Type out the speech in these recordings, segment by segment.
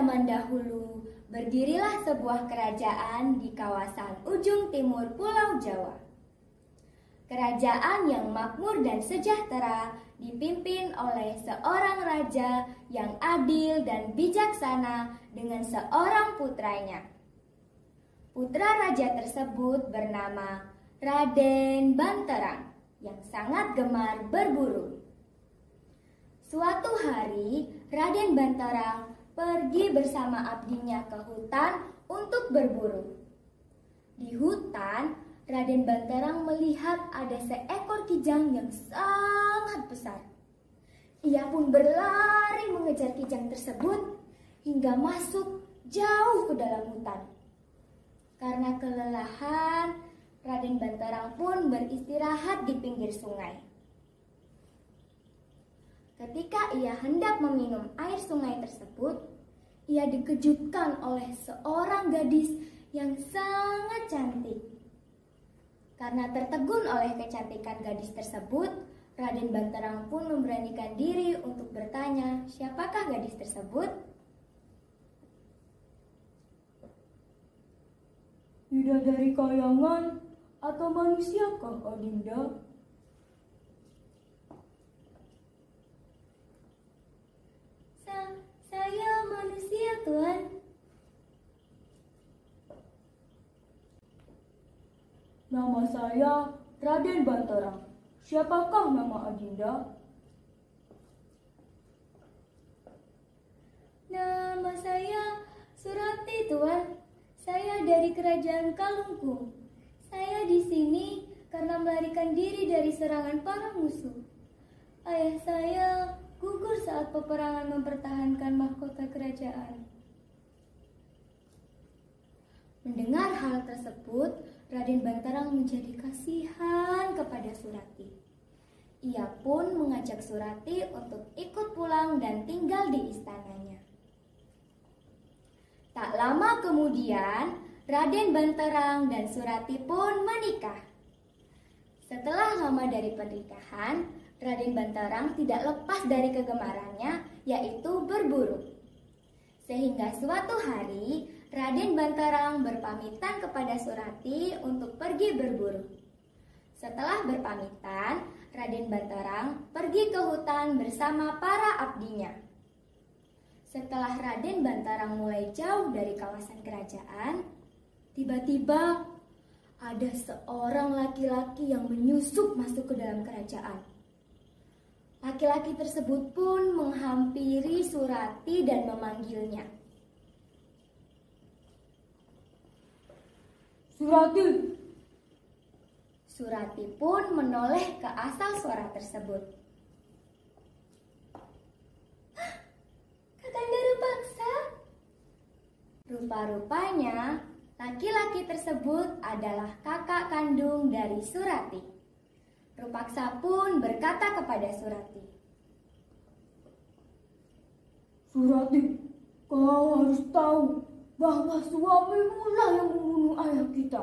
zaman dahulu, berdirilah sebuah kerajaan di kawasan ujung timur Pulau Jawa. Kerajaan yang makmur dan sejahtera dipimpin oleh seorang raja yang adil dan bijaksana dengan seorang putranya. Putra raja tersebut bernama Raden Banterang yang sangat gemar berburu. Suatu hari, Raden Banterang pergi bersama abdinya ke hutan untuk berburu. Di hutan, Raden Banterang melihat ada seekor kijang yang sangat besar. Ia pun berlari mengejar kijang tersebut hingga masuk jauh ke dalam hutan. Karena kelelahan, Raden Banterang pun beristirahat di pinggir sungai. Ketika ia hendak meminum air sungai tersebut, ia dikejutkan oleh seorang gadis yang sangat cantik. Karena tertegun oleh kecantikan gadis tersebut, Raden Banterang pun memberanikan diri untuk bertanya, siapakah gadis tersebut? Bidadari kayangan atau manusiakah, Adinda? Saya manusia, Tuan. Nama saya Raden Banterang. Siapakah nama Adinda? Nama saya Surati, Tuan. Saya dari kerajaan Kalungkung. Saya di sini karena melarikan diri dari serangan para musuh. Ayah saya gugur saat peperangan mempertahankan mahkota kerajaan. Mendengar hal tersebut, Raden Banterang menjadi kasihan kepada Surati. Ia pun mengajak Surati untuk ikut pulang dan tinggal di istananya. Tak lama kemudian, Raden Banterang dan Surati pun menikah. Setelah lama dari pernikahan, Raden Banterang tidak lepas dari kegemarannya, yaitu berburu. Sehingga suatu hari, Raden Banterang berpamitan kepada Surati untuk pergi berburu. Setelah berpamitan, Raden Banterang pergi ke hutan bersama para abdinya. Setelah Raden Banterang mulai jauh dari kawasan kerajaan, tiba-tiba ada seorang laki-laki yang menyusup masuk ke dalam kerajaan. Laki-laki tersebut pun menghampiri Surati dan memanggilnya. Surati. Surati pun menoleh ke asal suara tersebut. Kakanda Rupaksa. Rupa-rupanya, laki-laki tersebut adalah kakak kandung dari Surati. Rupaksa pun berkata kepada Surati, Surati, kau harus tahu bahwa suamimu lah yang membunuh ayah kita.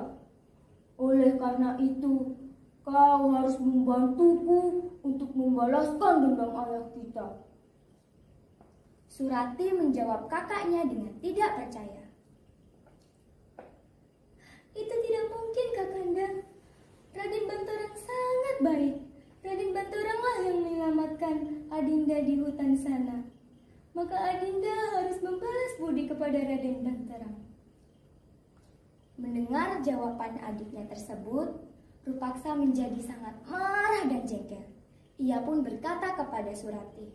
Oleh karena itu, kau harus membantuku untuk membalaskan dendam ayah kita. Surati menjawab kakaknya dengan tidak percaya. Itu tidak mungkin, Kakanda. Raden Banterang sangat baik. Raden Banteranglah yang menyelamatkan Adinda di hutan sana. Maka Adinda harus membalas budi kepada Raden Banterang. Mendengar jawaban adiknya tersebut, Rupaksa menjadi sangat marah dan jengkel. Ia pun berkata kepada Surati,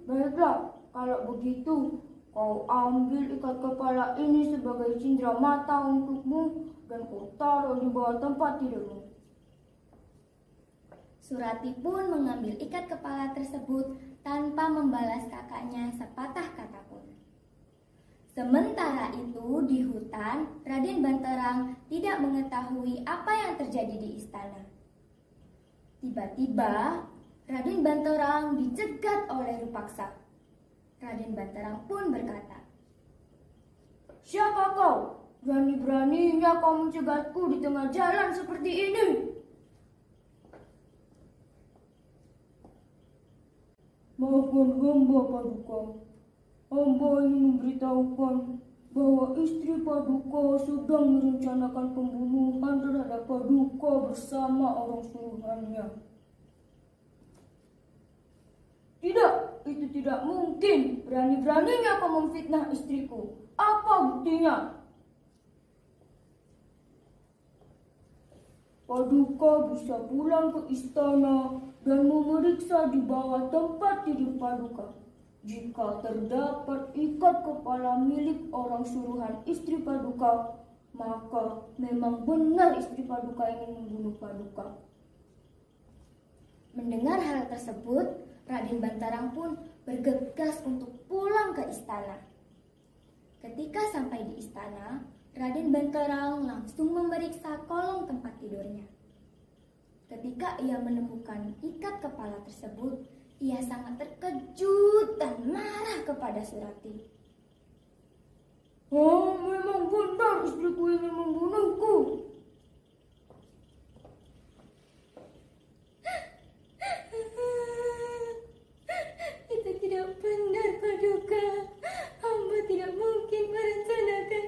Baiklah, kalau begitu kau ambil ikat kepala ini sebagai cindera mata untukmu dan kau taruh di bawah tempat tidurmu. Surati pun mengambil ikat kepala tersebut tanpa membalas kakaknya sepatah kata pun. Sementara itu di hutan, Raden Banterang tidak mengetahui apa yang terjadi di istana. Tiba-tiba, Raden Banterang dicegat oleh Rupaksa. Raden Banterang pun berkata, Siapa kau? Berani-beraninya kau mencegatku di tengah jalan seperti ini. Maafkan hamba Paduka. Hamba ingin memberitahukan bahwa istri Paduka sedang merencanakan pembunuhan terhadap Paduka bersama orang suruhannya. Tidak, itu tidak mungkin. Berani-beraninya kau memfitnah istriku. Apa buktinya? Paduka bisa pulang ke istana dan memeriksa di bawah tempat tidur Paduka. Jika terdapat ikat kepala milik orang suruhan istri Paduka, maka memang benar istri Paduka ingin membunuh Paduka. Mendengar hal tersebut, Raden Banterang pun bergegas untuk pulang ke istana. Ketika sampai di istana, Raden Banterang langsung memeriksa kolong tempat tidurnya. Ketika ia menemukan ikat kepala tersebut, ia sangat terkejut dan marah kepada Surati. Oh, memang benar istriku ingin membunuhku. Itu tidak benar, Paduka. Hamba tidak mungkin merencanakan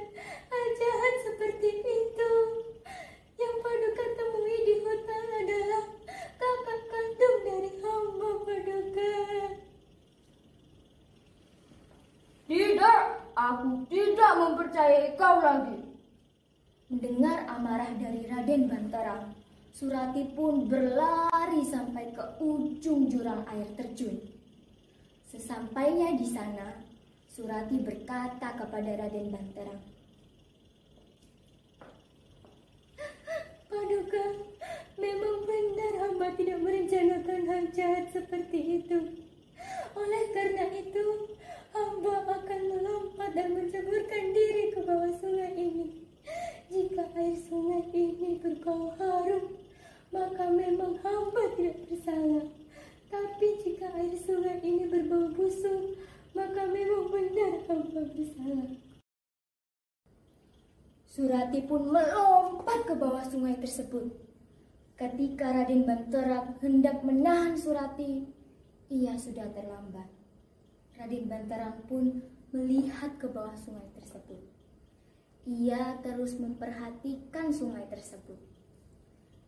hal jahat seperti itu. Yang Paduka temui di hutan adalah kakak kandung dari hamba, Paduka. Tidak, aku tidak mempercayai kau lagi. Mendengar amarah dari Raden Banterang, Surati pun berlari sampai ke ujung jurang air terjun. Sesampainya di sana, Surati berkata kepada Raden Banterang, Paduka, memang benar hamba tidak merencanakan hal jahat seperti itu. Oleh karena itu, hamba akan melompat dan menceburkan diri ke bawah sungai ini. Jika air sungai ini berbau harum, maka memang hamba tidak bersalah. Tapi jika air sungai ini berbau busuk, maka memang benar hamba bersalah. Surati pun melompat ke bawah sungai tersebut. Ketika Raden Banterang hendak menahan Surati, ia sudah terlambat. Raden Banterang pun melihat ke bawah sungai tersebut. Ia terus memperhatikan sungai tersebut.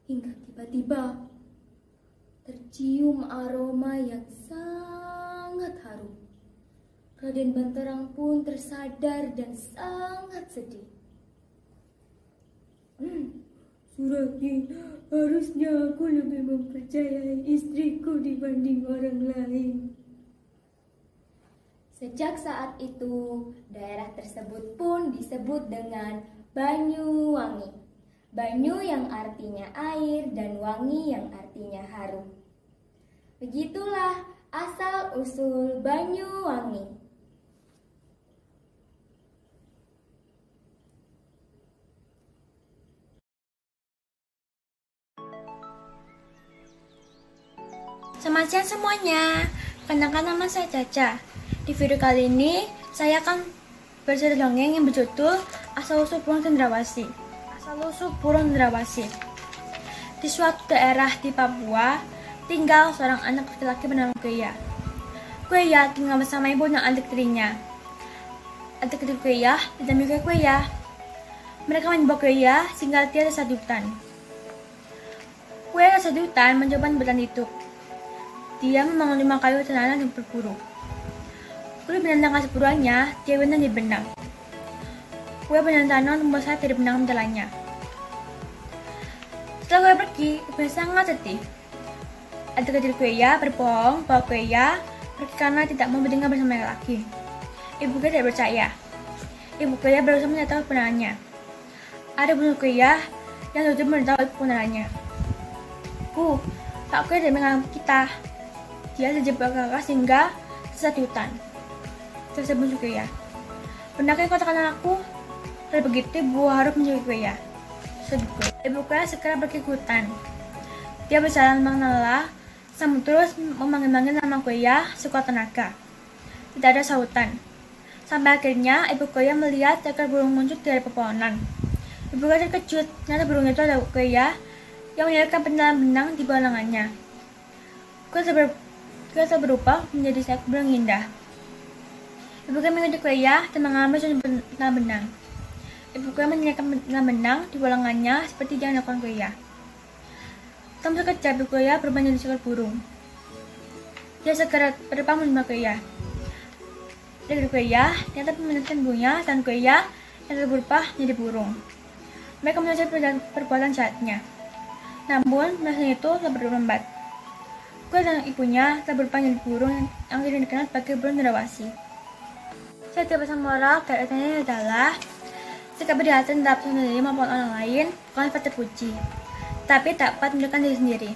Hingga tiba-tiba tercium aroma yang sangat harum. Raden Banterang pun tersadar dan sangat sedih. Surati, harusnya aku lebih mempercayai istriku dibanding orang lain. Sejak saat itu, daerah tersebut pun disebut dengan Banyuwangi. Banyu yang artinya air dan wangi yang artinya harum. Begitulah asal-usul Banyuwangi. Selamat siang semuanya, kenalkan nama saya Caca. Di video kali ini, saya akan bercerita dongeng yang berjudul Asal-usul Burung Cendrawasih. Asal-usul burung cendrawasih. Di suatu daerah di Papua, tinggal seorang anak laki-laki bernama Kuya. Kuya tinggal bersama ibu dan adik tirinya. Adik kecil Kuya dinamai Kuya. Mereka menjebak Kuya sehingga dia tersesat di hutan. Kuya tersesat di hutan mencoba bertahan hidup. Dia membangun 5 kayu tenanan dan berburu. Kulit binatang kasih buruannya, dia benang di benang. Kuya benang-benang membuat sayap dari benang mentelanya. Setelah Kuya pergi, Kuya sangat sedih. Adik kecil Kuya berbohong bahwa Kuya pergi karena tidak mau bertinggal bersama laki. Ibu Kuya tidak percaya. Ibu Kuya berusaha menyatakan kebenarannya. Ada bunuh Kuya yang tutup memberitahu ibu kebenarannya. Bu, Pak Kuya tidak menganggap kita. Dia terjebak kakak sehingga tersesat di hutan. Tersebut Kuya. Benarkah kau katakan aku? Setelah begitu, ibu harus menjaga Kuya. Ibu Kuya segera pergi ke hutan. Dia berjalan mengenalah, sambil terus memanggil-manggil nama Kuya sekuat tenaga. Tidak ada sahutan. Sampai akhirnya ibu Kuya melihat seekor burung muncul dari pepohonan. Ibu Kuya terkejut, ternyata burung itu adalah Kuya yang menyiarkan benang-benang di bawah lengannya. Kuya Kuya telah berubah menjadi seekor burung indah. Ibu kuya mengikuti kuya dan mengambil susunan benang. Ibu kuya menyediakan benang di bolangannya seperti yang dilakukan kuya. Dalam sekejap ibu kuya berubah menjadi seekor burung. Dia segera terbang menerima kuya. Dari kuya, ternyata peminatkan bunga dan kuya yang telah berubah menjadi burung. Mereka menyelesaikan perbuatan jahatnya. Namun, masa itu telah berlambat. Kuya dan ibunya telah berubah menjadi burung yang tidak dikenal sebagai burung cendrawasih. Saya tidak pesan moral dari ini adalah sikap berhati dapat sendiri maupun orang lain bukan dapat terpuji, tapi dapat menunjukkan diri sendiri.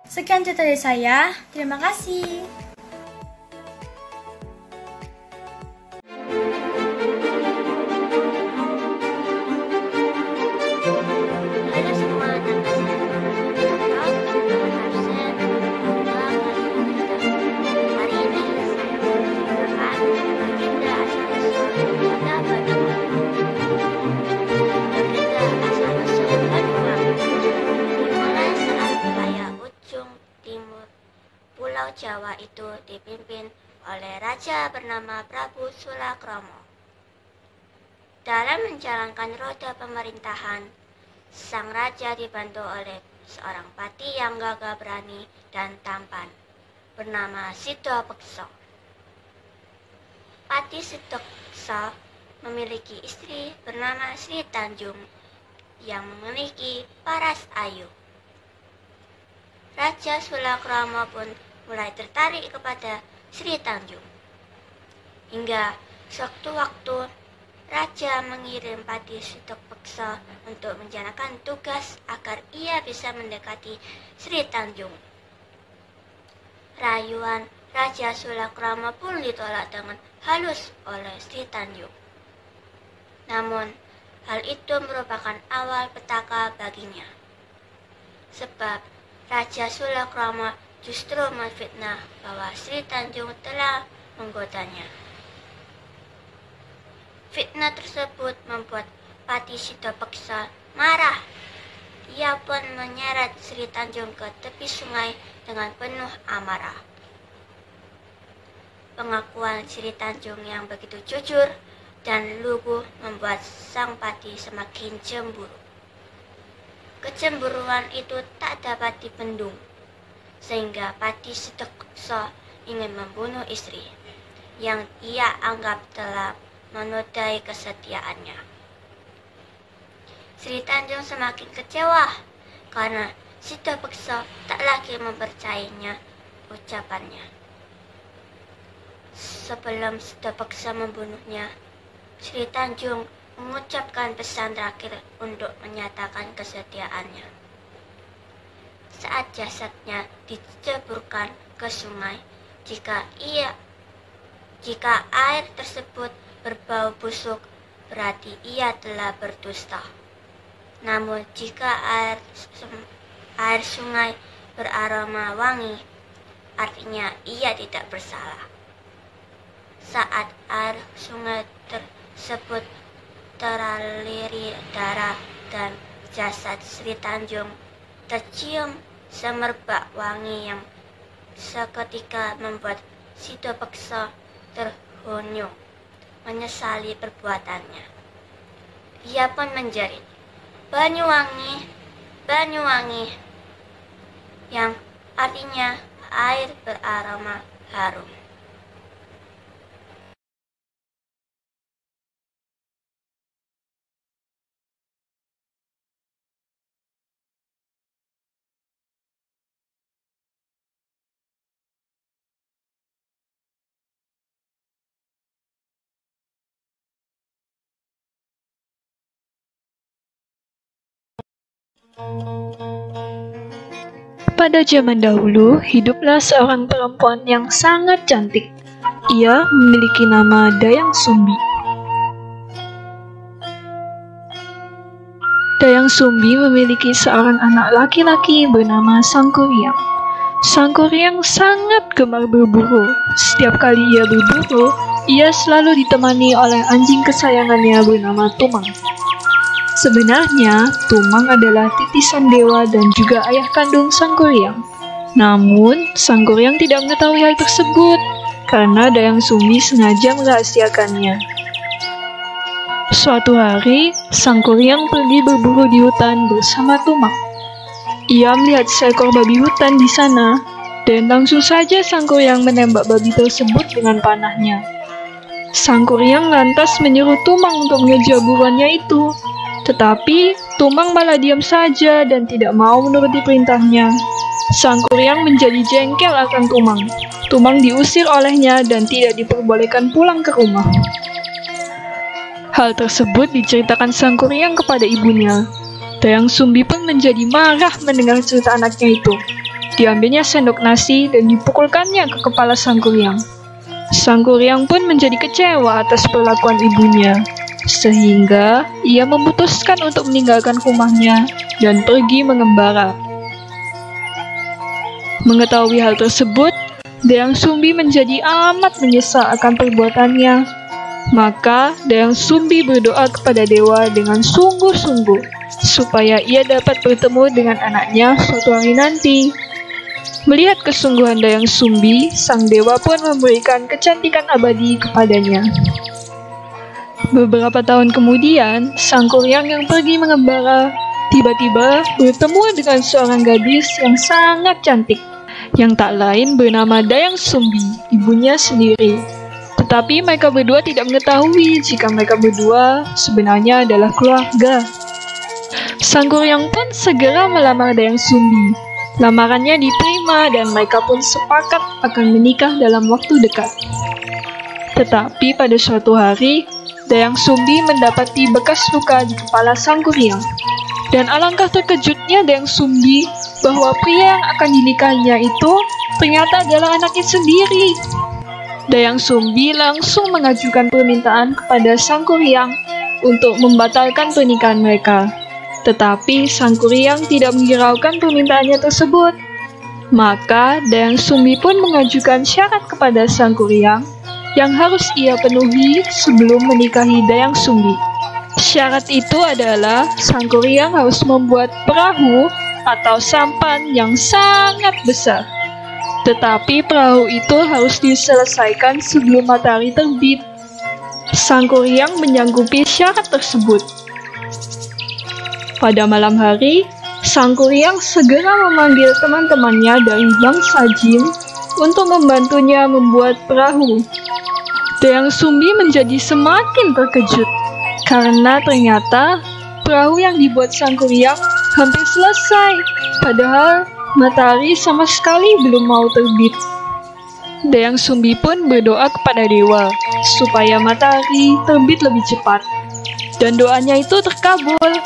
Sekian cerita dari saya. Terima kasih. Halo semua, nama saya Arsen. Hari ini saya menceritakan legenda asal-usul kota Banyuwangi. Legenda asal-usul Banyuwangi dimulai saat wilayah ujung timur Pulau Jawa itu dipimpin oleh raja bernama Prabu Sulakromo. Dalam menjalankan roda pemerintahan, sang raja dibantu oleh seorang pati yang gagah berani dan tampan, bernama Sidapeksa. Pati Sidapeksa memiliki istri bernama Sri Tanjung yang memiliki paras ayu. Raja Sulakromo pun mulai tertarik kepada Sri Tanjung. Hingga sewaktu-waktu raja mengirim Pati Sidapeksa untuk menjalankan tugas agar ia bisa mendekati Sri Tanjung. Rayuan Raja Sulakromo pun ditolak dengan halus oleh Sri Tanjung. Namun, hal itu merupakan awal petaka baginya. Sebab Raja Sulakromo justru memfitnah bahwa Sri Tanjung telah menggodanya. Fitnah tersebut membuat Pati Sidapeksa marah. Ia pun menyeret Sri Tanjung ke tepi sungai dengan penuh amarah. Pengakuan Sri Tanjung yang begitu jujur dan lugu membuat sang pati semakin cemburu. Kecemburuan itu tak dapat dibendung, sehingga Pati Sidapeksa ingin membunuh istri yang ia anggap telah menodai kesetiaannya. Sri Tanjung semakin kecewa karena Sidapeksa tak lagi mempercayainya ucapannya. Sebelum Sidapeksa membunuhnya, Sri Tanjung mengucapkan pesan terakhir untuk menyatakan kesetiaannya. Saat jasadnya diceburkan ke sungai, jika air tersebut berbau busuk, berarti ia telah berdusta. Namun jika air sungai beraroma wangi, artinya ia tidak bersalah. Saat air sungai tersebut teraliri darah dan jasad Sri Tanjung tercium semerbak wangi yang seketika membuat Sidapeksa terhuyung menyesali perbuatannya. Ia pun menjerit, "Banyuwangi, Banyuwangi," yang artinya air beraroma harum. Pada zaman dahulu, hiduplah seorang perempuan yang sangat cantik. Ia memiliki nama Dayang Sumbi. Dayang Sumbi memiliki seorang anak laki-laki bernama Sangkuriang. Sangkuriang sangat gemar berburu. Setiap kali ia berburu, ia selalu ditemani oleh anjing kesayangannya bernama Tumang. Sebenarnya, Tumang adalah titisan dewa dan juga ayah kandung Sangkuriang. Namun, Sang Kuryang tidak mengetahui hal tersebut karena Dayang Sumbi sengaja merahasiakannya. Suatu hari, Sang Kuryang pergi berburu di hutan bersama Tumang. Ia melihat seekor babi hutan di sana, dan langsung saja Sang Kuryang menembak babi tersebut dengan panahnya. Sang Kuryang lantas menyuruh Tumang untuk mengejar buruannya itu. Tetapi Tumang malah diam saja dan tidak mau menuruti perintahnya. Sang Kuryang menjadi jengkel akan Tumang. Tumang diusir olehnya dan tidak diperbolehkan pulang ke rumah. Hal tersebut diceritakan Sang Kuryang kepada ibunya. Dayang Sumbi pun menjadi marah mendengar cerita anaknya itu. Diambilnya sendok nasi dan dipukulkannya ke kepala Sang Kuryang. Sang Kuryang pun menjadi kecewa atas perlakuan ibunya, sehingga ia memutuskan untuk meninggalkan rumahnya dan pergi mengembara. Mengetahui hal tersebut, Dayang Sumbi menjadi amat menyesal akan perbuatannya. Maka Dayang Sumbi berdoa kepada dewa dengan sungguh-sungguh supaya ia dapat bertemu dengan anaknya suatu hari nanti. Melihat kesungguhan Dayang Sumbi, sang dewa pun memberikan kecantikan abadi kepadanya. Beberapa tahun kemudian, Sang Kuryang yang pergi mengembara tiba-tiba bertemu dengan seorang gadis yang sangat cantik, yang tak lain bernama Dayang Sumbi, ibunya sendiri. Tetapi mereka berdua tidak mengetahui jika mereka berdua sebenarnya adalah keluarga. Sang Kuryang pun segera melamar Dayang Sumbi. Lamarannya diterima dan mereka pun sepakat akan menikah dalam waktu dekat. Tetapi pada suatu hari, Dayang Sumbi mendapati bekas luka di kepala Sang Kuryang. Dan alangkah terkejutnya Dayang Sumbi bahwa pria yang akan dinikahinya itu ternyata adalah anaknya sendiri. Dayang Sumbi langsung mengajukan permintaan kepada Sang Kuryang untuk membatalkan pernikahan mereka. Tetapi Sang Kuryang tidak menghiraukan permintaannya tersebut. Maka Dayang Sumbi pun mengajukan syarat kepada Sang Kuryang yang harus ia penuhi sebelum menikahi Dayang Sumbi. Syarat itu adalah Sang Kuryang harus membuat perahu atau sampan yang sangat besar. Tetapi perahu itu harus diselesaikan sebelum matahari terbit. Sang Kuryang menyanggupi syarat tersebut. Pada malam hari, Sang Kuryang segera memanggil teman-temannya dari bangsa jin untuk membantunya membuat perahu. Dayang Sumbi menjadi semakin terkejut karena ternyata perahu yang dibuat Sang Kuryang hampir selesai, padahal matahari sama sekali belum mau terbit. Dayang Sumbi pun berdoa kepada dewa supaya matahari terbit lebih cepat. Dan doanya itu terkabul.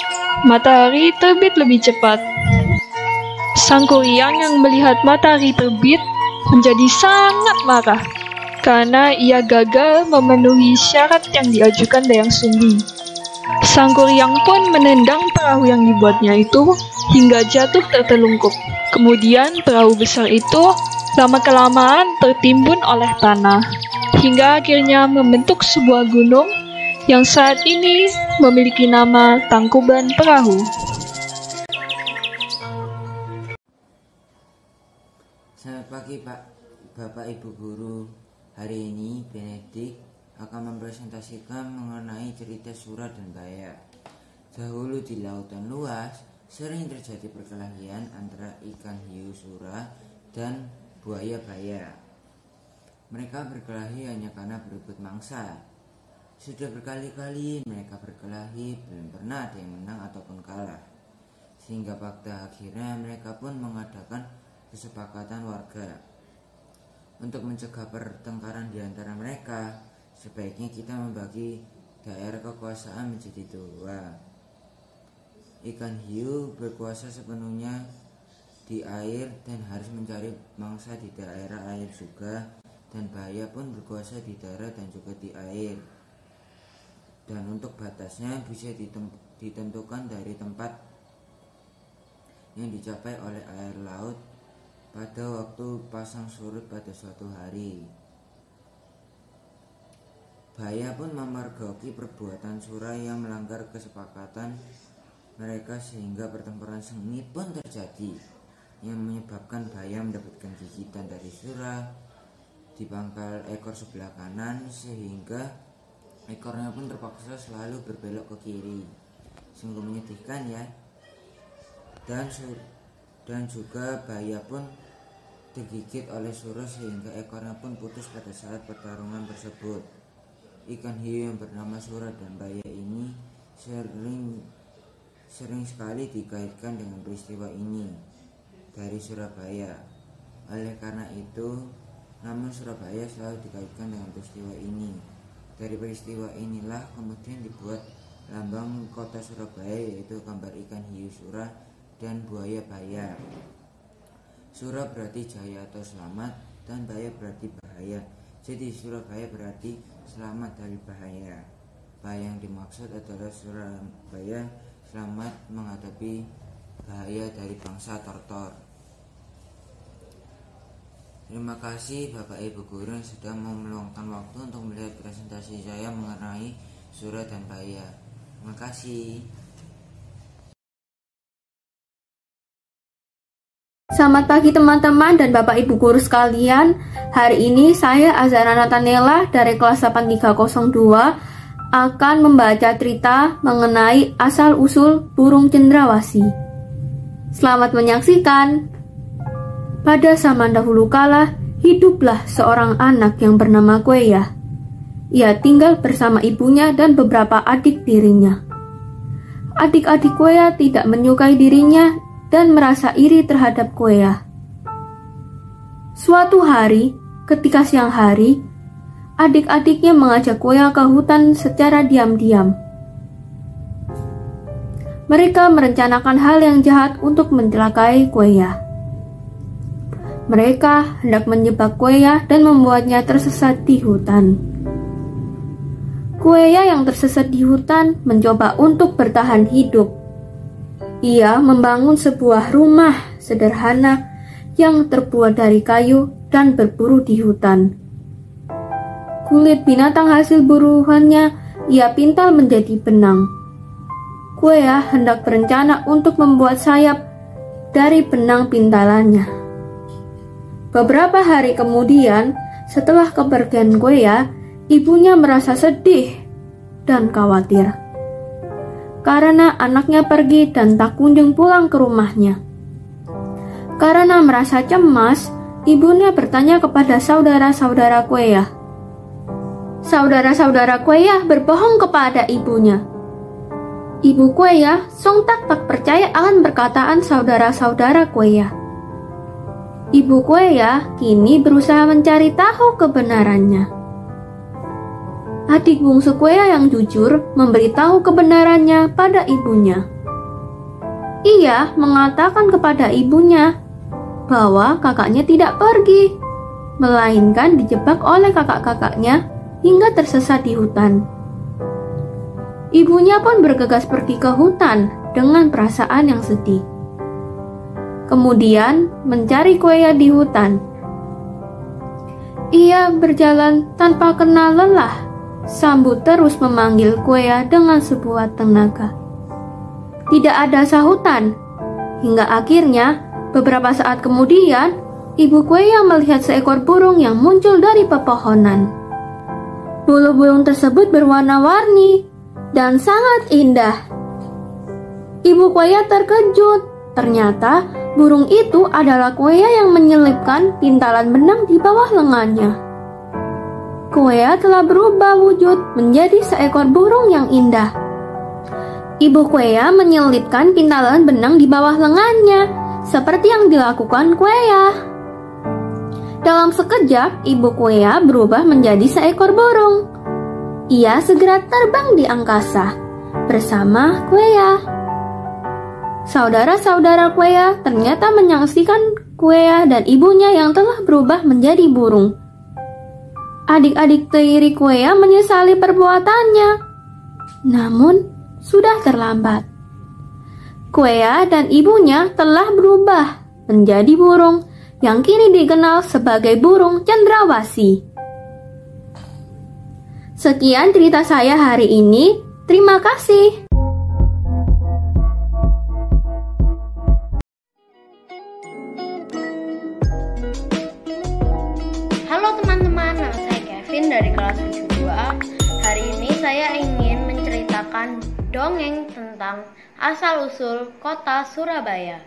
Matahari terbit lebih cepat. Sang Kuryang yang melihat matahari terbit menjadi sangat marah karena ia gagal memenuhi syarat yang diajukan Dayang Sumbi. Sang Kuryang pun menendang perahu yang dibuatnya itu hingga jatuh tertelungkup. Kemudian perahu besar itu lama-kelamaan tertimbun oleh tanah, hingga akhirnya membentuk sebuah gunung yang saat ini memiliki nama Tangkuban Perahu. Selamat pagi Pak, Bapak Ibu Guru. Hari ini Benedik akan mempresentasikan mengenai cerita Sura dan Baya. Dahulu di lautan luas sering terjadi perkelahian antara ikan hiu Sura dan buaya Baya. Mereka berkelahi hanya karena berebut mangsa. Sudah berkali-kali mereka berkelahi, belum pernah ada yang menang ataupun kalah. Sehingga pada akhirnya mereka pun mengadakan kesepakatan warga. Untuk mencegah pertengkaran di antara mereka, sebaiknya kita membagi daerah kekuasaan menjadi dua. Ikan hiu berkuasa sepenuhnya di air dan harus mencari mangsa di daerah air juga, dan Baya pun berkuasa di darat dan juga di air. Dan untuk batasnya bisa ditentukan dari tempat yang dicapai oleh air laut pada waktu pasang surut pada suatu hari. Baya pun memergoki perbuatan Sura yang melanggar kesepakatan mereka sehingga pertempuran sengit pun terjadi. yang menyebabkan Baya mendapatkan gigitan dari Sura di pangkal ekor sebelah kanan, sehingga ekornya pun terpaksa selalu berbelok ke kiri. Sungguh menyedihkan ya. Dan juga Baya pun digigit oleh Sura sehingga ekornya pun putus pada saat pertarungan tersebut. Ikan hiu yang bernama Sura dan Baya ini sering sekali dikaitkan dengan peristiwa ini dari Surabaya. Oleh karena itu, nama Surabaya selalu dikaitkan dengan peristiwa ini. Dari peristiwa inilah kemudian dibuat lambang kota Surabaya, yaitu gambar ikan hiu Sura dan buaya Baya. Sura berarti jaya atau selamat, dan Baya berarti bahaya. Jadi Surabaya berarti selamat dari bahaya. Bahaya yang dimaksud adalah Surabaya selamat menghadapi bahaya dari bangsa Tortor. Terima kasih Bapak Ibu Guru yang sudah mau meluangkan waktu untuk melihat presentasi saya mengenai Sura dan Baya. Terima kasih. Selamat pagi teman-teman dan Bapak Ibu Guru sekalian. Hari ini saya Azhara Natanela dari kelas 8302 akan membaca cerita mengenai asal-usul burung cendrawasih. Selamat menyaksikan. Pada zaman dahulu kala, hiduplah seorang anak yang bernama Kueya. Ia tinggal bersama ibunya dan beberapa adik tirinya. Adik-adik Kueya tidak menyukai dirinya dan merasa iri terhadap Kueya. Suatu hari, ketika siang hari, adik-adiknya mengajak Kueya ke hutan secara diam-diam. Mereka merencanakan hal yang jahat untuk mencelakai Kueya. Mereka hendak menjebak Kueya dan membuatnya tersesat di hutan. Kueya yang tersesat di hutan mencoba untuk bertahan hidup. Ia membangun sebuah rumah sederhana yang terbuat dari kayu dan berburu di hutan. Kulit binatang hasil buruannya ia pintal menjadi benang. Kueya hendak berencana untuk membuat sayap dari benang pintalannya. Beberapa hari kemudian, setelah kepergian Kueya, ibunya merasa sedih dan khawatir karena anaknya pergi dan tak kunjung pulang ke rumahnya. Karena merasa cemas, ibunya bertanya kepada saudara-saudara Kueya. Saudara-saudara Kueya berbohong kepada ibunya. Ibu Kueya sontak tak percaya akan perkataan saudara-saudara Kueya. Ibu Kueya kini berusaha mencari tahu kebenarannya. Adik bungsu Kueya yang jujur memberitahu kebenarannya pada ibunya. Ia mengatakan kepada ibunya bahwa kakaknya tidak pergi, melainkan dijebak oleh kakak-kakaknya hingga tersesat di hutan. Ibunya pun bergegas pergi ke hutan dengan perasaan yang sedih. Kemudian mencari Kueya di hutan. Ia berjalan tanpa kenal lelah, sambil terus memanggil Kueya dengan sebuah tenaga. Tidak ada sahutan, hingga akhirnya beberapa saat kemudian, ibu Kueya melihat seekor burung yang muncul dari pepohonan. Bulu burung tersebut berwarna-warni dan sangat indah. Ibu Kueya terkejut. Ternyata burung itu adalah Kueya yang menyelipkan pintalan benang di bawah lengannya. Kueya telah berubah wujud menjadi seekor burung yang indah. Ibu Kueya menyelipkan pintalan benang di bawah lengannya, seperti yang dilakukan Kueya. Dalam sekejap, ibu Kueya berubah menjadi seekor burung. Ia segera terbang di angkasa bersama Kueya. Saudara-saudara Kueya ternyata menyaksikan Kueya dan ibunya yang telah berubah menjadi burung. Adik-adik tiri Kueya menyesali perbuatannya. Namun, sudah terlambat. Kueya dan ibunya telah berubah menjadi burung yang kini dikenal sebagai burung cendrawasih. Sekian cerita saya hari ini. Terima kasih. membacakan dongeng tentang asal-usul kota Surabaya.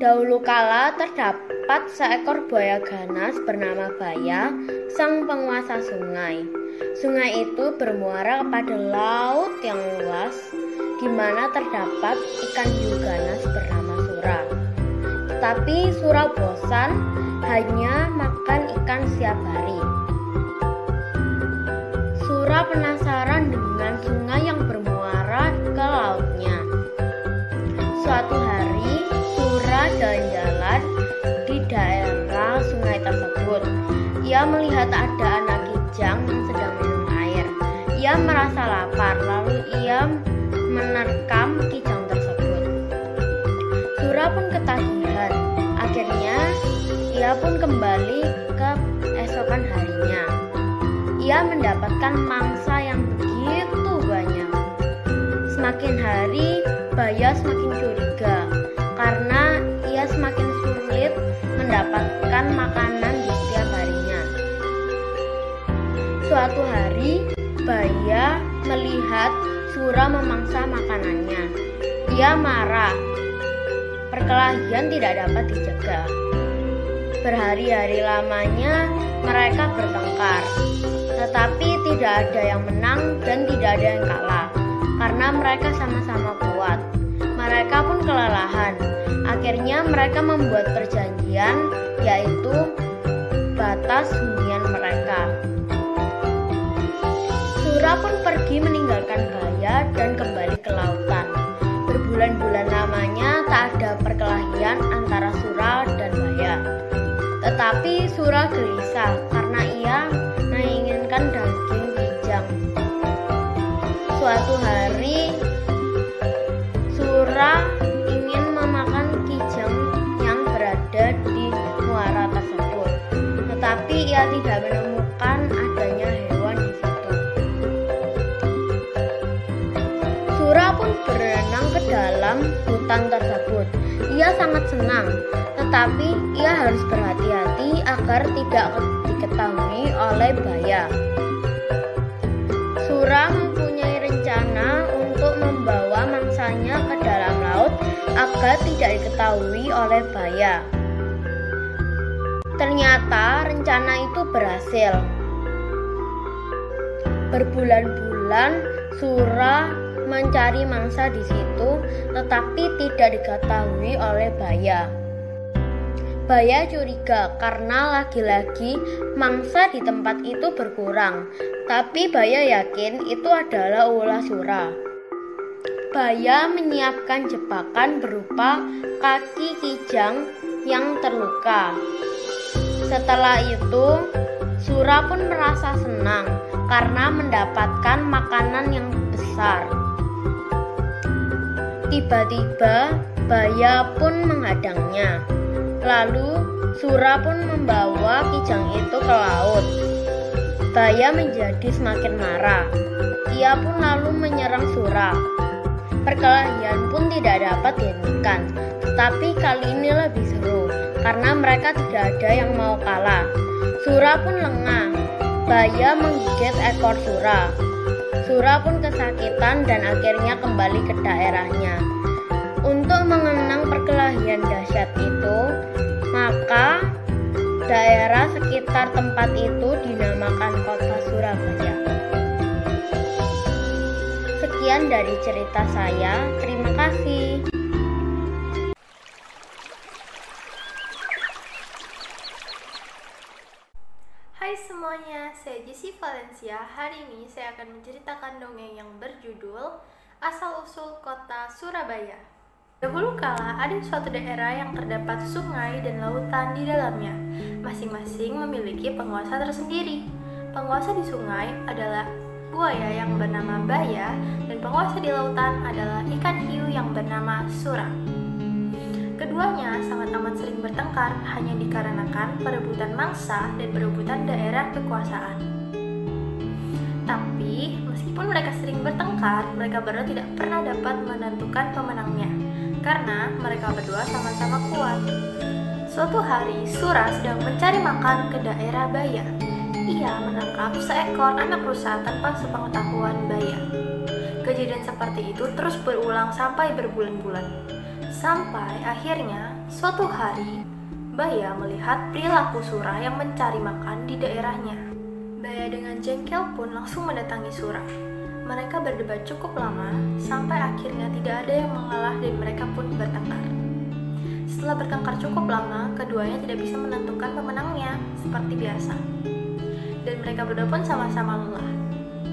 Dahulu kala terdapat seekor buaya ganas bernama Baya, sang penguasa sungai. Sungai itu bermuara kepada laut yang luas, di mana terdapat ikan hiu ganas bernama Sura. Tetapi Sura bosan hanya makan ikan setiap hari. Sura penasaran dengan sungai yang bermuara ke lautnya. Suatu hari, Sura jalan-jalan di daerah sungai tersebut. Ia melihat ada anak kijang yang sedang minum air. Ia merasa lapar, lalu ia menerkam kijang tersebut. Sura pun ketagihan. Akhirnya, ia pun kembali ke esokan harinya. Ia mendapatkan mangsa yang begitu banyak. Semakin hari, Baya semakin curiga karena ia semakin sulit mendapatkan makanan di setiap harinya. Suatu hari, Baya melihat Sura memangsa makanannya. Ia marah. Perkelahian tidak dapat dicegah. Berhari-hari lamanya mereka bertengkar. Tetapi tidak ada yang menang dan tidak ada yang kalah, karena mereka sama-sama kuat. Mereka pun kelelahan. Akhirnya mereka membuat perjanjian, yaitu batas hunian mereka. Sura pun pergi meninggalkan Baya dan kembali ke lautan. Berbulan-bulan lamanya tak ada perkelahian antara Sura dan Baya. Tetapi Sura gelisah karena ia menginginkan daging kijang. Suatu hari, Sura ingin memakan kijang yang berada di muara tersebut. Tetapi ia tidak menemukan adanya hewan di situ. Sura pun berenang ke dalam hutan tersebut. Ia sangat senang, tetapi ia harus berhati-hati agar tidak diketahui oleh Baya. Sura mempunyai rencana untuk membawa mangsanya ke dalam laut agar tidak diketahui oleh Baya. Ternyata rencana itu berhasil. Berbulan-bulan Sura mencari mangsa di situ, tetapi tidak diketahui oleh Baya. Baya curiga karena lagi-lagi mangsa di tempat itu berkurang, tapi Baya yakin itu adalah ulah Sura. Baya menyiapkan jebakan berupa kaki kijang yang terluka. Setelah itu, Sura pun merasa senang karena mendapatkan makanan yang besar. Tiba-tiba Baya pun menghadangnya. Lalu Sura pun membawa kijang itu ke laut. Baya menjadi semakin marah. Ia pun lalu menyerang Sura. Perkelahian pun tidak dapat dihentikan, tetapi kali ini lebih seru karena mereka tidak ada yang mau kalah. Sura pun lengah. Baya menggigit ekor Sura. Sura pun kesakitan dan akhirnya kembali ke daerahnya. Untuk mengenang perkelahian dahsyat itu, maka daerah sekitar tempat itu dinamakan kota Surabaya. Sekian dari cerita saya, terima kasih. Hai semuanya, saya Jessie Valencia. Hari ini saya akan menceritakan dongeng yang berjudul Asal-usul Kota Surabaya. Dahulu kala ada suatu daerah yang terdapat sungai dan lautan di dalamnya. Masing-masing memiliki penguasa tersendiri. Penguasa di sungai adalah buaya yang bernama Baya dan penguasa di lautan adalah ikan hiu yang bernama Sura. Keduanya sangat amat sering bertengkar hanya dikarenakan perebutan mangsa dan perebutan daerah kekuasaan. Tapi meskipun mereka sering bertengkar, mereka berdua tidak pernah dapat menentukan pemenangnya karena mereka berdua sama-sama kuat. Suatu hari, Sura sedang mencari makan ke daerah Baya. ia menangkap seekor anak rusa tanpa sepengetahuan Baya. Kejadian seperti itu terus berulang sampai berbulan-bulan. Sampai akhirnya suatu hari Baya melihat perilaku Sura yang mencari makan di daerahnya. Baya dengan jengkel pun langsung mendatangi Sura. Mereka berdebat cukup lama sampai akhirnya tidak ada yang mengalah dan mereka pun bertengkar. Setelah bertengkar cukup lama, keduanya tidak bisa menentukan pemenangnya seperti biasa. Dan mereka berdua pun sama-sama lelah.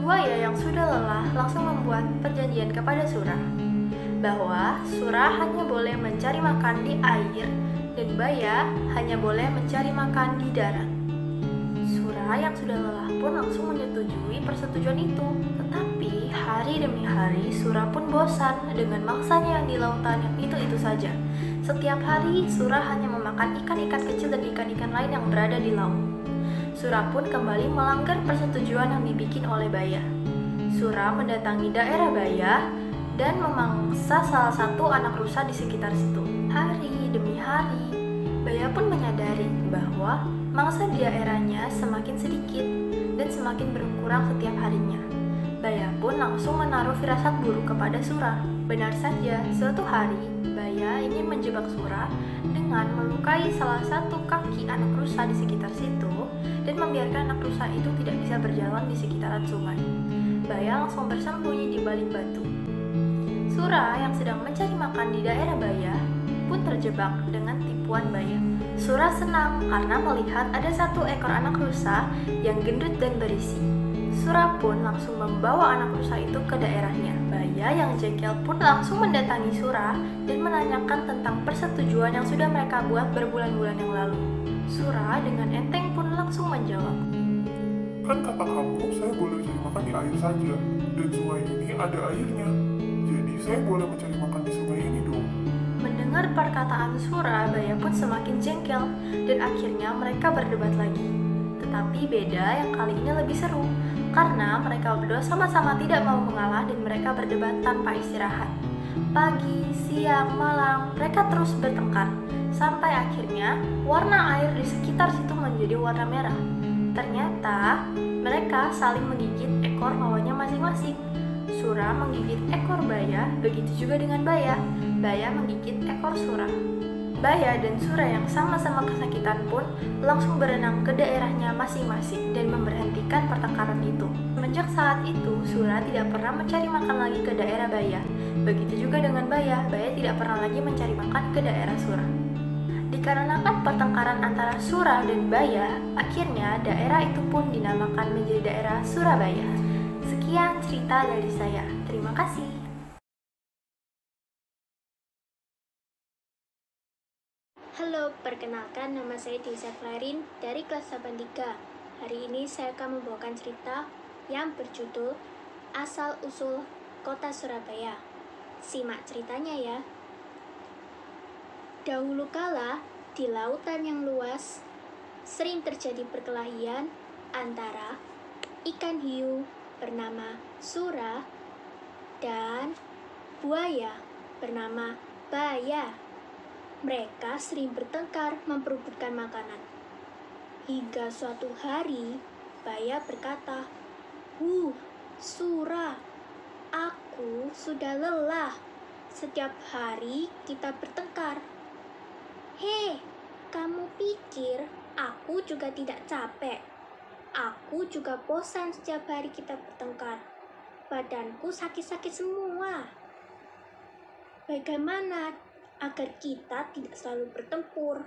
Buaya yang sudah lelah langsung membuat perjanjian kepada Sura bahwa Sura hanya boleh mencari makan di air dan Baya hanya boleh mencari makan di darat. Sura yang sudah lelah pun langsung menyetujui persetujuan itu. Tetapi hari demi hari Sura pun bosan dengan mangsanya yang di lautan yang itu-itu saja. Setiap hari Sura hanya memakan ikan-ikan kecil dan ikan-ikan lain yang berada di laut. Sura pun kembali melanggar persetujuan yang dibikin oleh Baya. Sura mendatangi daerah Baya dan memangsa salah satu anak rusa di sekitar situ. Hari demi hari, Baya pun menyadari bahwa mangsa di daerahnya semakin sedikit dan semakin berkurang setiap harinya. Baya pun langsung menaruh firasat buruk kepada Sura. Benar saja, suatu hari Baya ingin menjebak Sura dengan melukai salah satu kaki anak rusa di sekitar situ dan membiarkan anak rusa itu tidak bisa berjalan di sekitaran sungai. Baya langsung bersembunyi di balik batu. Sura yang sedang mencari makan di daerah Baya pun terjebak dengan tipuan Baya. Sura senang karena melihat ada satu ekor anak rusa yang gendut dan berisi. Sura pun langsung membawa anak rusa itu ke daerahnya. Baya yang jengkel pun langsung mendatangi Sura dan menanyakan tentang persetujuan yang sudah mereka buat berbulan-bulan yang lalu. Sura dengan enteng pun langsung menjawab, "Kan kata kamu saya boleh cari makan di air saja, dan sungai ini ada airnya. Jadi saya boleh mencari makan di sungai ini dong." Mendengar perkataan Sura, Baya pun semakin jengkel dan akhirnya mereka berdebat lagi. Tetapi beda yang kali ini lebih seru, karena mereka berdua sama-sama tidak mau mengalah dan mereka berdebat tanpa istirahat. Pagi, siang, malam, mereka terus bertengkar, sampai akhirnya warna air di sekitar situ menjadi warna merah. Ternyata mereka saling menggigit ekor lawannya masing-masing. Sura menggigit ekor Baya, begitu juga dengan Baya. Baya menggigit ekor Sura. Baya dan Sura yang sama-sama kesakitan pun langsung berenang ke daerahnya masing-masing dan memberhentikan pertengkaran itu. Semenjak saat itu, Sura tidak pernah mencari makan lagi ke daerah Baya. Begitu juga dengan Baya, Baya tidak pernah lagi mencari makan ke daerah Sura. Dikarenakan pertengkaran antara Sura dan Baya, akhirnya daerah itu pun dinamakan menjadi daerah Surabaya. Sekian cerita dari saya. Terima kasih. Halo, perkenalkan nama saya Disa Clarin dari kelas 83. Hari ini saya akan membawakan cerita yang berjudul Asal-Usul Kota Surabaya. Simak ceritanya ya. Dahulu kala, di lautan yang luas, sering terjadi perkelahian antara ikan hiu bernama Sura dan buaya bernama Baya. Mereka sering bertengkar memperebutkan makanan. Hingga suatu hari, Baya berkata, Sura, aku sudah lelah. Setiap hari kita bertengkar. Hei, kamu pikir aku juga tidak capek? Aku juga bosan setiap hari kita bertengkar. Badanku sakit-sakit semua. Bagaimana agar kita tidak selalu bertempur?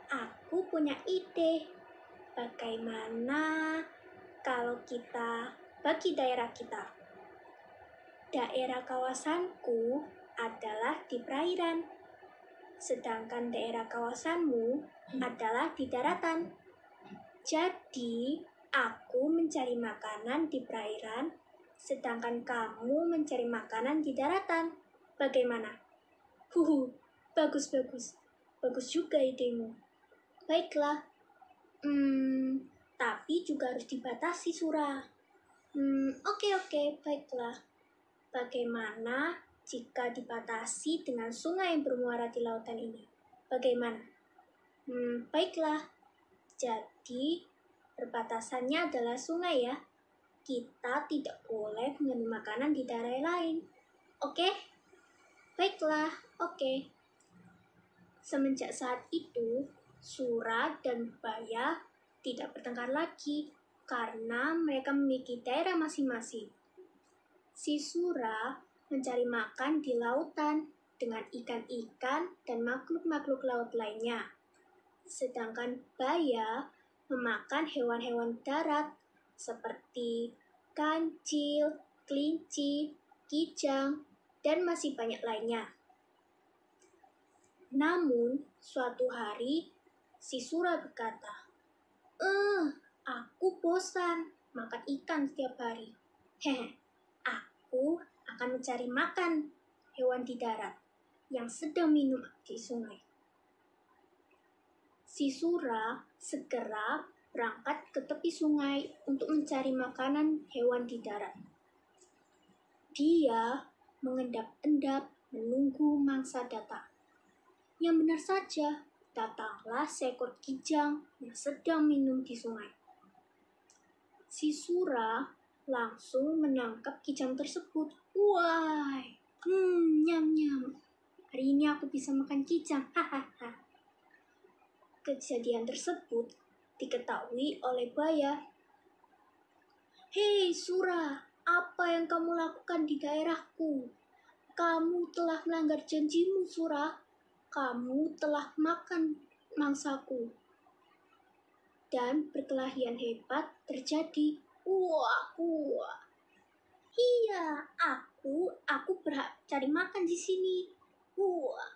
Aku punya ide. Bagaimana kalau kita bagi daerah kita? Daerah kawasanku adalah di perairan, sedangkan daerah kawasanmu adalah di daratan. Jadi, aku mencari makanan di perairan, sedangkan kamu mencari makanan di daratan. Bagaimana? Bagus. Bagus juga idemu. Baiklah. Tapi juga harus dibatasi, Sura. Oke, baiklah. Bagaimana jika dibatasi dengan sungai yang bermuara di lautan ini? Bagaimana? Baiklah. Jadi, Perbatasannya adalah sungai ya. Kita tidak boleh mengambil makanan di daerah lain. Oke? Baiklah, oke. Semenjak saat itu, Sura dan Baya tidak bertengkar lagi karena mereka memiliki daerah masing-masing. Si Sura mencari makan di lautan dengan ikan-ikan dan makhluk-makhluk laut lainnya. Sedangkan Baya memakan hewan-hewan darat seperti kancil, kelinci, kijang, dan masih banyak lainnya. Namun, suatu hari, si Sura berkata, aku bosan makan ikan setiap hari. Aku akan mencari makan hewan di darat yang sedang minum di sungai. Si Sura segera berangkat ke tepi sungai untuk mencari makanan hewan di darat. Dia mengendap-endap menunggu mangsa datang. Yang benar saja, datanglah seekor kijang yang sedang minum di sungai. Si Sura langsung menangkap kijang tersebut. Wah, nyam-nyam. Hari ini aku bisa makan kijang. Hahaha. Kejadian tersebut diketahui oleh Baya. Hei Sura, apa yang kamu lakukan di daerahku? Kamu telah melanggar janjimu, Sura. Kamu telah makan mangsaku. Dan perkelahian hebat terjadi. Wah. Iya, aku berhak cari makan di sini. Wah,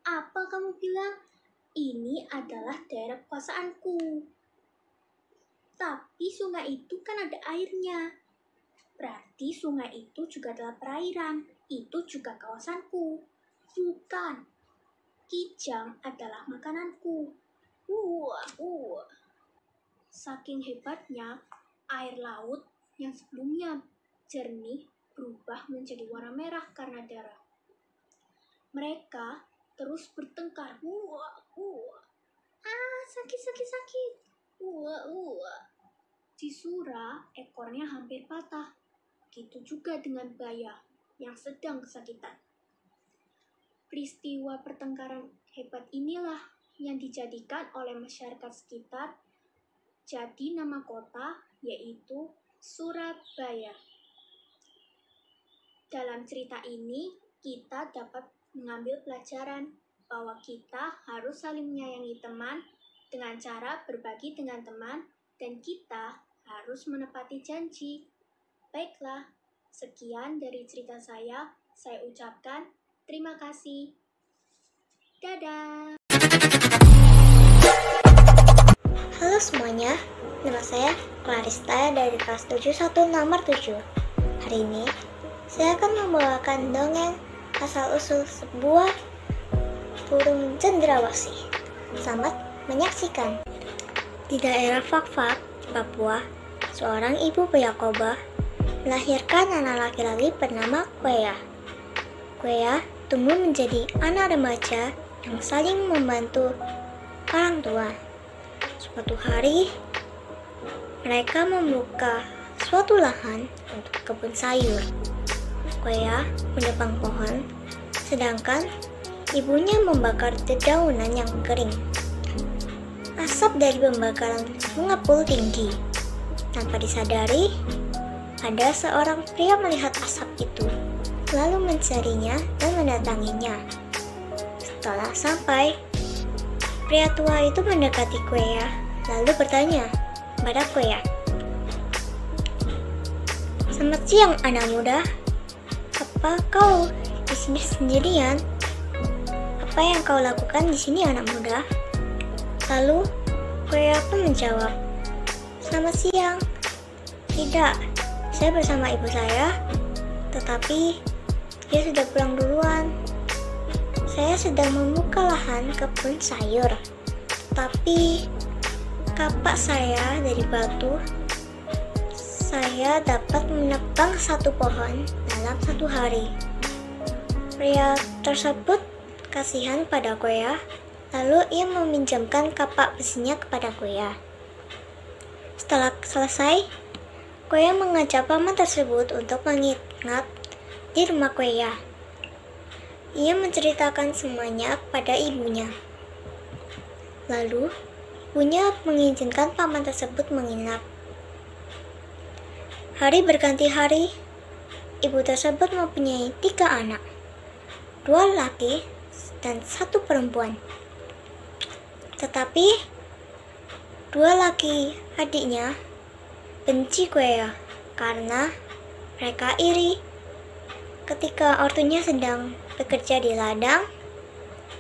apa kamu bilang? Ini adalah daerah kekuasaanku. Tapi sungai itu kan ada airnya. Berarti sungai itu juga adalah perairan. Itu juga kawasanku. Bukan. Kijang adalah makananku. Saking hebatnya, air laut yang sebelumnya jernih berubah menjadi warna merah karena darah. Mereka terus bertengkar. Sakit. Si Sura ekornya hampir patah. Gitu juga dengan Baya yang sedang kesakitan. Peristiwa pertengkaran hebat inilah yang dijadikan oleh masyarakat sekitar jadi nama kota, yaitu Surabaya. Dalam cerita ini, kita dapat mengambil pelajaran bahwa kita harus saling menyayangi teman dengan cara berbagi dengan teman, dan kita harus menepati janji. Baiklah, sekian dari cerita saya ucapkan terima kasih. Dadah. Halo semuanya, nama saya Clarista dari kelas 71 nomor 7. Hari ini, saya akan membawakan dongeng asal-usul sebuah burung cendrawasih. Selamat menyaksikan. Di daerah Fak-Fak, Papua, seorang ibu Yakoba melahirkan anak laki-laki bernama Kwea. Kwea tumbuh menjadi anak remaja yang saling membantu orang tua. Suatu hari, mereka membuka suatu lahan untuk kebun sayur. Kwea menebang pohon, sedangkan ibunya membakar dedaunan yang kering. Asap dari pembakaran mengepul tinggi. Tanpa disadari, ada seorang pria melihat asap itu, lalu mencarinya dan mendatanginya. Setelah sampai, pria tua itu mendekati Kwea, lalu bertanya pada Kwea, "Selamat siang, anak muda. Apa kau di sini sendirian? Apa yang kau lakukan di sini, anak muda?" Lalu Kwea pun menjawab, "Selamat siang. Tidak, saya bersama ibu saya, tetapi dia sudah pulang duluan. Saya sedang membuka lahan kebun sayur, tapi kapak saya dari batu. Saya dapat menebang satu pohon dalam satu hari." Pria tersebut kasihan pada Kwea, lalu ia meminjamkan kapak besinya kepada Kwea. Setelah selesai, Kueya mengajak paman tersebut untuk menginap di rumah Kueya. Ia menceritakan semuanya kepada ibunya. Lalu, ibunya mengizinkan paman tersebut menginap. Hari berganti hari, ibu tersebut mempunyai 3 anak, 2 laki dan 1 perempuan. Tetapi 2 laki adiknya benci Kueya karena mereka iri. Ketika ortunya sedang bekerja di ladang,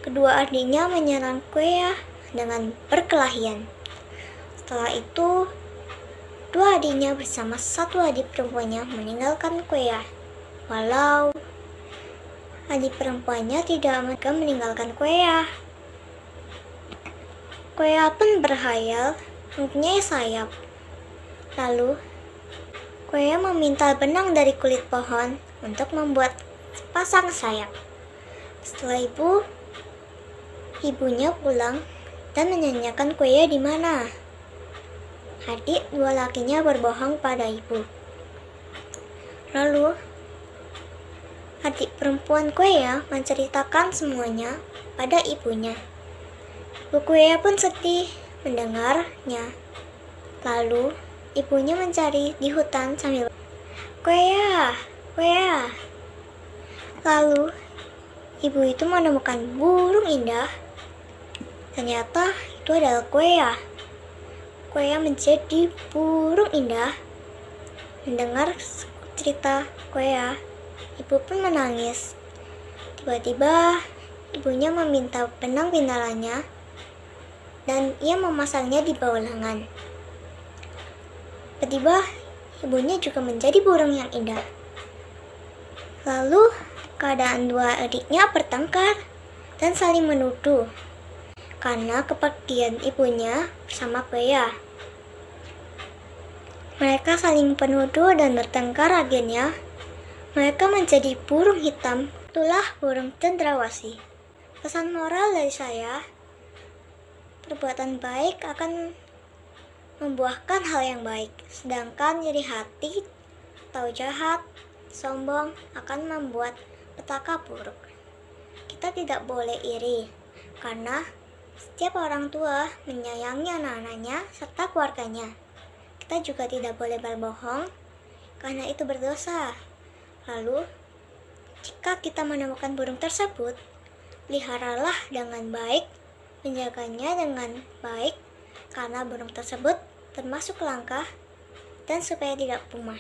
kedua adiknya menyerang Kueya dengan perkelahian. Setelah itu, 2 adiknya bersama 1 adik perempuannya meninggalkan Kueya. Walau adik perempuannya tidak meninggalkan Kueya. Kueya pun berhayal mempunyai sayap. Lalu, Kueya meminta benang dari kulit pohon untuk membuat sepasang sayap. Setelah ibunya pulang dan menanyakan Kueya di mana. Adik 2 lakinya berbohong pada ibu. Lalu, adik perempuan Kueya menceritakan semuanya pada ibunya. Ibu Kueya pun sedih mendengarnya. Lalu, ibunya mencari di hutan sambil Kueya, Kueya. Lalu, ibu itu menemukan burung indah. Ternyata itu adalah Kueya. Kueya menjadi burung indah. Mendengar cerita Kueya, ibu pun menangis. Tiba-tiba, ibunya meminta benang pintalannya dan ia memasangnya di bawah lengan. Tiba-tiba, ibunya juga menjadi burung yang indah. Lalu, keadaan 2 adiknya bertengkar dan saling menuduh karena kepergian ibunya bersama Kueya. Mereka saling penuduh dan bertengkar, akhirnya mereka menjadi burung hitam. Itulah burung cendrawasih. Pesan moral dari saya, perbuatan baik akan membuahkan hal yang baik, sedangkan iri hati atau jahat, sombong akan membuat petaka buruk. Kita tidak boleh iri, karena setiap orang tua menyayangi anak-anaknya serta keluarganya. Kita juga tidak boleh berbohong, karena itu berdosa. Lalu, jika kita menemukan burung tersebut, peliharalah dengan baik, menjaganya dengan baik, karena burung tersebut termasuk langka dan supaya tidak punah.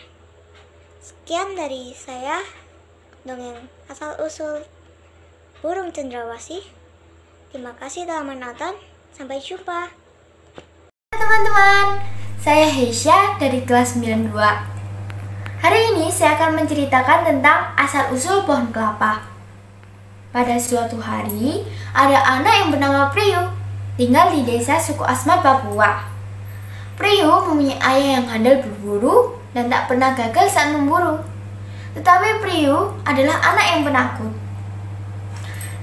Sekian dari saya, dongeng asal-usul burung cendrawasih. Terima kasih telah menonton. Sampai jumpa. Teman-teman, saya Heisha dari kelas 92. Hari ini saya akan menceritakan tentang asal-usul pohon kelapa. Pada suatu hari, ada anak yang bernama Priyu, tinggal di desa suku Asmat, Papua. Priyu mempunyai ayah yang handal berburu dan tak pernah gagal saat memburu. Tetapi Priyu adalah anak yang penakut.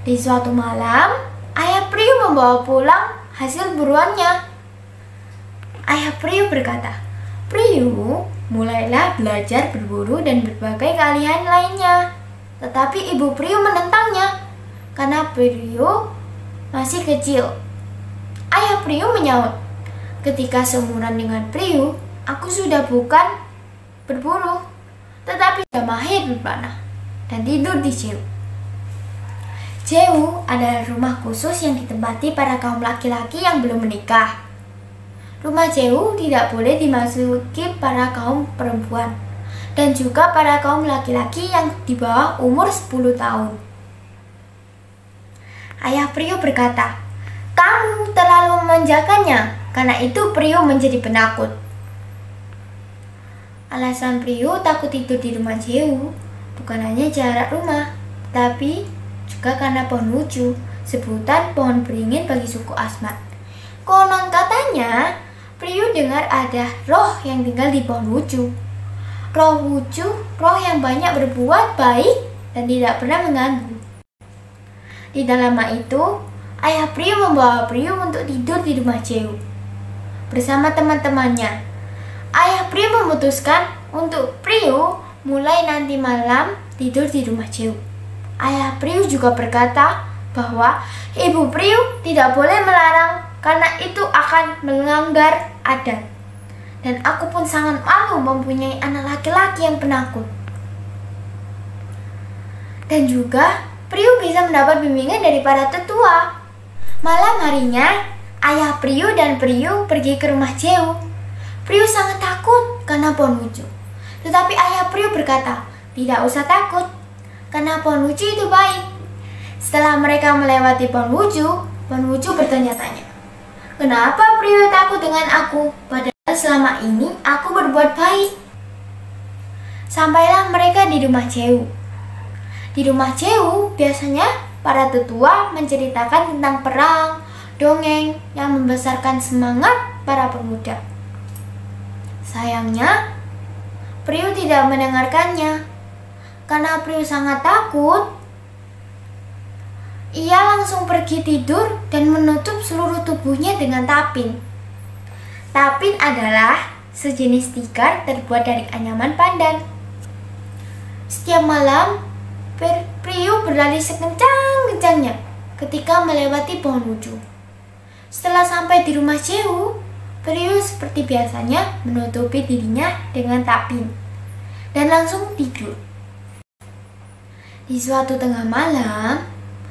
Di suatu malam, ayah Priyu membawa pulang hasil buruannya. Ayah Priyu berkata, "Priyu, mulailah belajar berburu dan berbagai keahlian lainnya." Tetapi ibu Priyu menentangnya karena Priyu masih kecil. Ayah Priyu menyaut, "Ketika seumuran dengan Priyu, aku sudah bukan berburu, tetapi sudah mahir berpanah dan tidur di jeu." Jeu adalah rumah khusus yang ditempati para kaum laki-laki yang belum menikah. Rumah jeu tidak boleh dimasuki para kaum perempuan dan juga para kaum laki-laki yang di bawah umur 10 tahun. Ayah Priyu berkata, "Kamu terlalu memanjakannya, karena itu Priyu menjadi penakut." Alasan Priyu takut tidur di rumah jeu bukan hanya jarak rumah, tapi juga karena pohon wuju, sebutan pohon beringin bagi suku Asmat. Konon katanya, Priyu dengar ada roh yang tinggal di pohon wuju. Roh wuju, roh yang banyak berbuat baik dan tidak pernah mengganggu. Di dalam rumah itu, ayah Priyu membawa Priyu untuk tidur di rumah jeu bersama teman-temannya. ayah Priu memutuskan untuk Priu mulai nanti malam tidur di rumah Jeu. Ayah Priu juga berkata bahwa ibu Priu tidak boleh melarang karena itu akan melanggar adat. Dan aku pun sangat malu mempunyai anak laki-laki yang penakut. Dan juga Priu bisa mendapat bimbingan dari para tetua. Malam harinya, ayah Priu dan Priu pergi ke rumah Jeu. Priu sangat takut karena pohon wuju. Tetapi ayah Priu berkata, tidak usah takut, karena pohon wuju itu baik. Setelah mereka melewati pohon wuju bertanya-tanya, kenapa Priu takut dengan aku? Padahal selama ini aku berbuat baik. Sampailah mereka di rumah Jeu. Di rumah Jeu biasanya para tetua menceritakan tentang perang, dongeng yang membesarkan semangat para pemuda. Sayangnya, Priu tidak mendengarkannya. Karena Priu sangat takut, ia langsung pergi tidur dan menutup seluruh tubuhnya dengan tapin. Tapin adalah sejenis tikar terbuat dari anyaman pandan. Setiap malam, Priu berlari sekencang-kencangnya ketika melewati pohon wuju. Setelah sampai di rumah Jeu, Priu seperti biasanya menutupi dirinya dengan tapin dan langsung tidur. Di suatu tengah malam,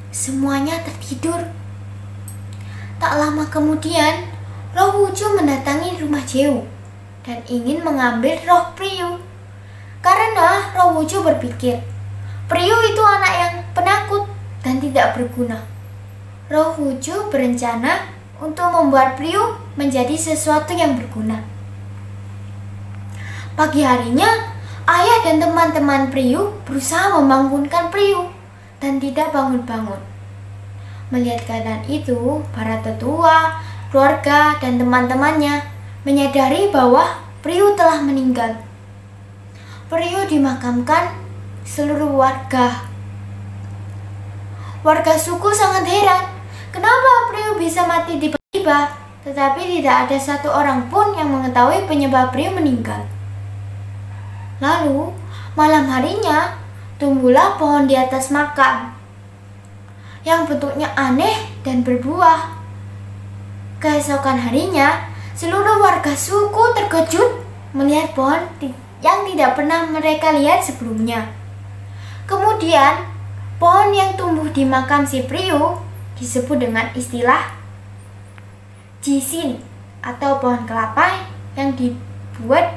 semuanya tertidur. Tak lama kemudian, roh wuju mendatangi rumah Jeu dan ingin mengambil roh Priu. Karena roh wuju berpikir, Priu itu anak yang penakut dan tidak berguna. Roh wuju berencana untuk membuat Priu menjadi sesuatu yang berguna. Pagi harinya, ayah dan teman-teman Priu berusaha membangunkan Priu dan tidak bangun-bangun. Melihat keadaan itu, para tetua, keluarga, dan teman-temannya menyadari bahwa Priu telah meninggal. Priu dimakamkan seluruh warga. Warga suku sangat heran, kenapa Priu bisa mati tiba-tiba, tetapi tidak ada satu orang pun yang mengetahui penyebab Priu meninggal. Lalu, malam harinya, tumbuhlah pohon di atas makam, yang bentuknya aneh dan berbuah. Keesokan harinya, seluruh warga suku terkejut melihat pohon yang tidak pernah mereka lihat sebelumnya. Kemudian, pohon yang tumbuh di makam si Priu disebut dengan istilah jisin atau pohon kelapa yang dibuat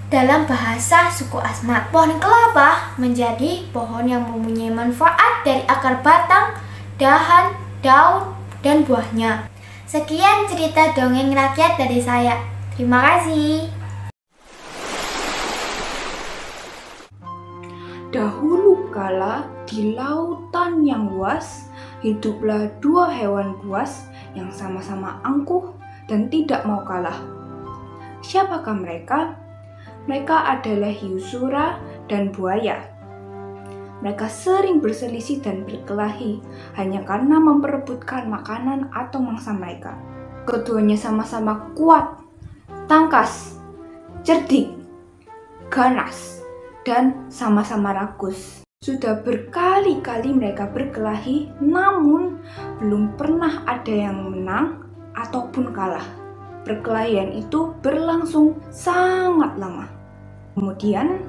dalam bahasa suku Asmat. Pohon kelapa menjadi pohon yang mempunyai manfaat dari akar batang, dahan, daun, dan buahnya. Sekian cerita dongeng rakyat dari saya. Terima kasih. Dahulu kala di lautan yang luas, hiduplah dua hewan buas yang sama-sama angkuh dan tidak mau kalah. Siapakah mereka? Mereka adalah hiu sura dan buaya. Mereka sering berselisih dan berkelahi hanya karena memperebutkan makanan atau mangsa mereka. Keduanya sama-sama kuat, tangkas, cerdik, ganas, dan sama-sama rakus. Sudah berkali-kali mereka berkelahi, namun belum pernah ada yang menang ataupun kalah. Perkelahian itu berlangsung sangat lama. Kemudian,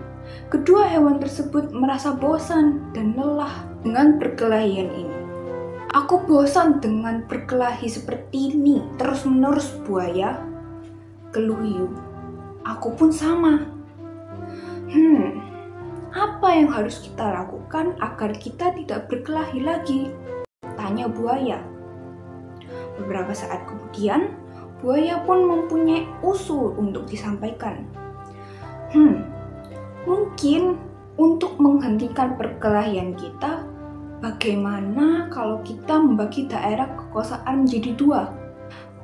kedua hewan tersebut merasa bosan dan lelah dengan perkelahian ini. Aku bosan dengan berkelahi seperti ini terus-menerus, buaya, keluh hiu. Aku pun sama. Apa yang harus kita lakukan agar kita tidak berkelahi lagi? Tanya buaya. Beberapa saat kemudian, buaya pun mempunyai usul untuk disampaikan. Mungkin untuk menghentikan perkelahian kita, bagaimana kalau kita membagi daerah kekuasaan menjadi dua?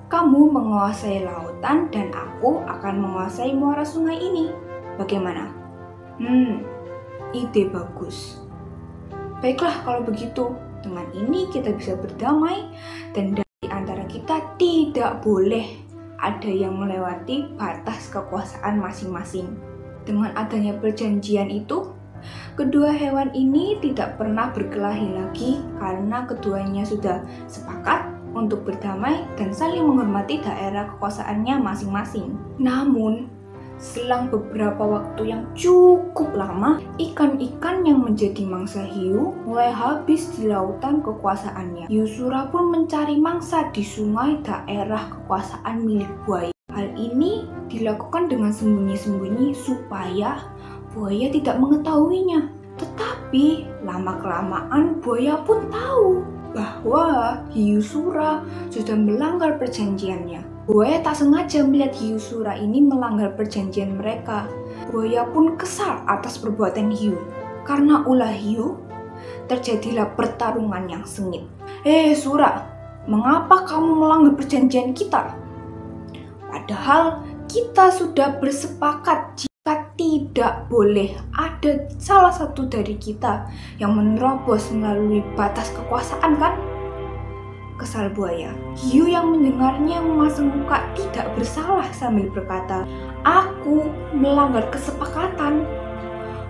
Kamu menguasai lautan dan aku akan menguasai muara sungai ini. Bagaimana? Ide bagus. Baiklah kalau begitu, dengan ini kita bisa berdamai dan dari antara kita tidak boleh ada yang melewati batas kekuasaan masing-masing. Dengan adanya perjanjian itu, kedua hewan ini tidak pernah berkelahi lagi karena keduanya sudah sepakat untuk berdamai dan saling menghormati daerah kekuasaannya masing-masing. Namun, selang beberapa waktu yang cukup lama, ikan-ikan yang menjadi mangsa hiu mulai habis di lautan kekuasaannya. Hiu Sura pun mencari mangsa di sungai daerah kekuasaan milik buaya. Hal ini dilakukan dengan sembunyi-sembunyi supaya buaya tidak mengetahuinya. Tetapi lama-kelamaan buaya pun tahu bahwa hiu Sura sudah melanggar perjanjiannya. Buaya tak sengaja melihat hiu Sura ini melanggar perjanjian mereka. Buaya pun kesal atas perbuatan hiu. Karena ulah hiu, terjadilah pertarungan yang sengit. Sura, mengapa kamu melanggar perjanjian kita? Padahal kita sudah bersepakat jika tidak boleh ada salah satu dari kita yang menerobos melalui batas kekuasaan, kan? Kesal buaya. Hiu yang mendengarnya memasang muka tidak bersalah sambil berkata, "Aku melanggar kesepakatan.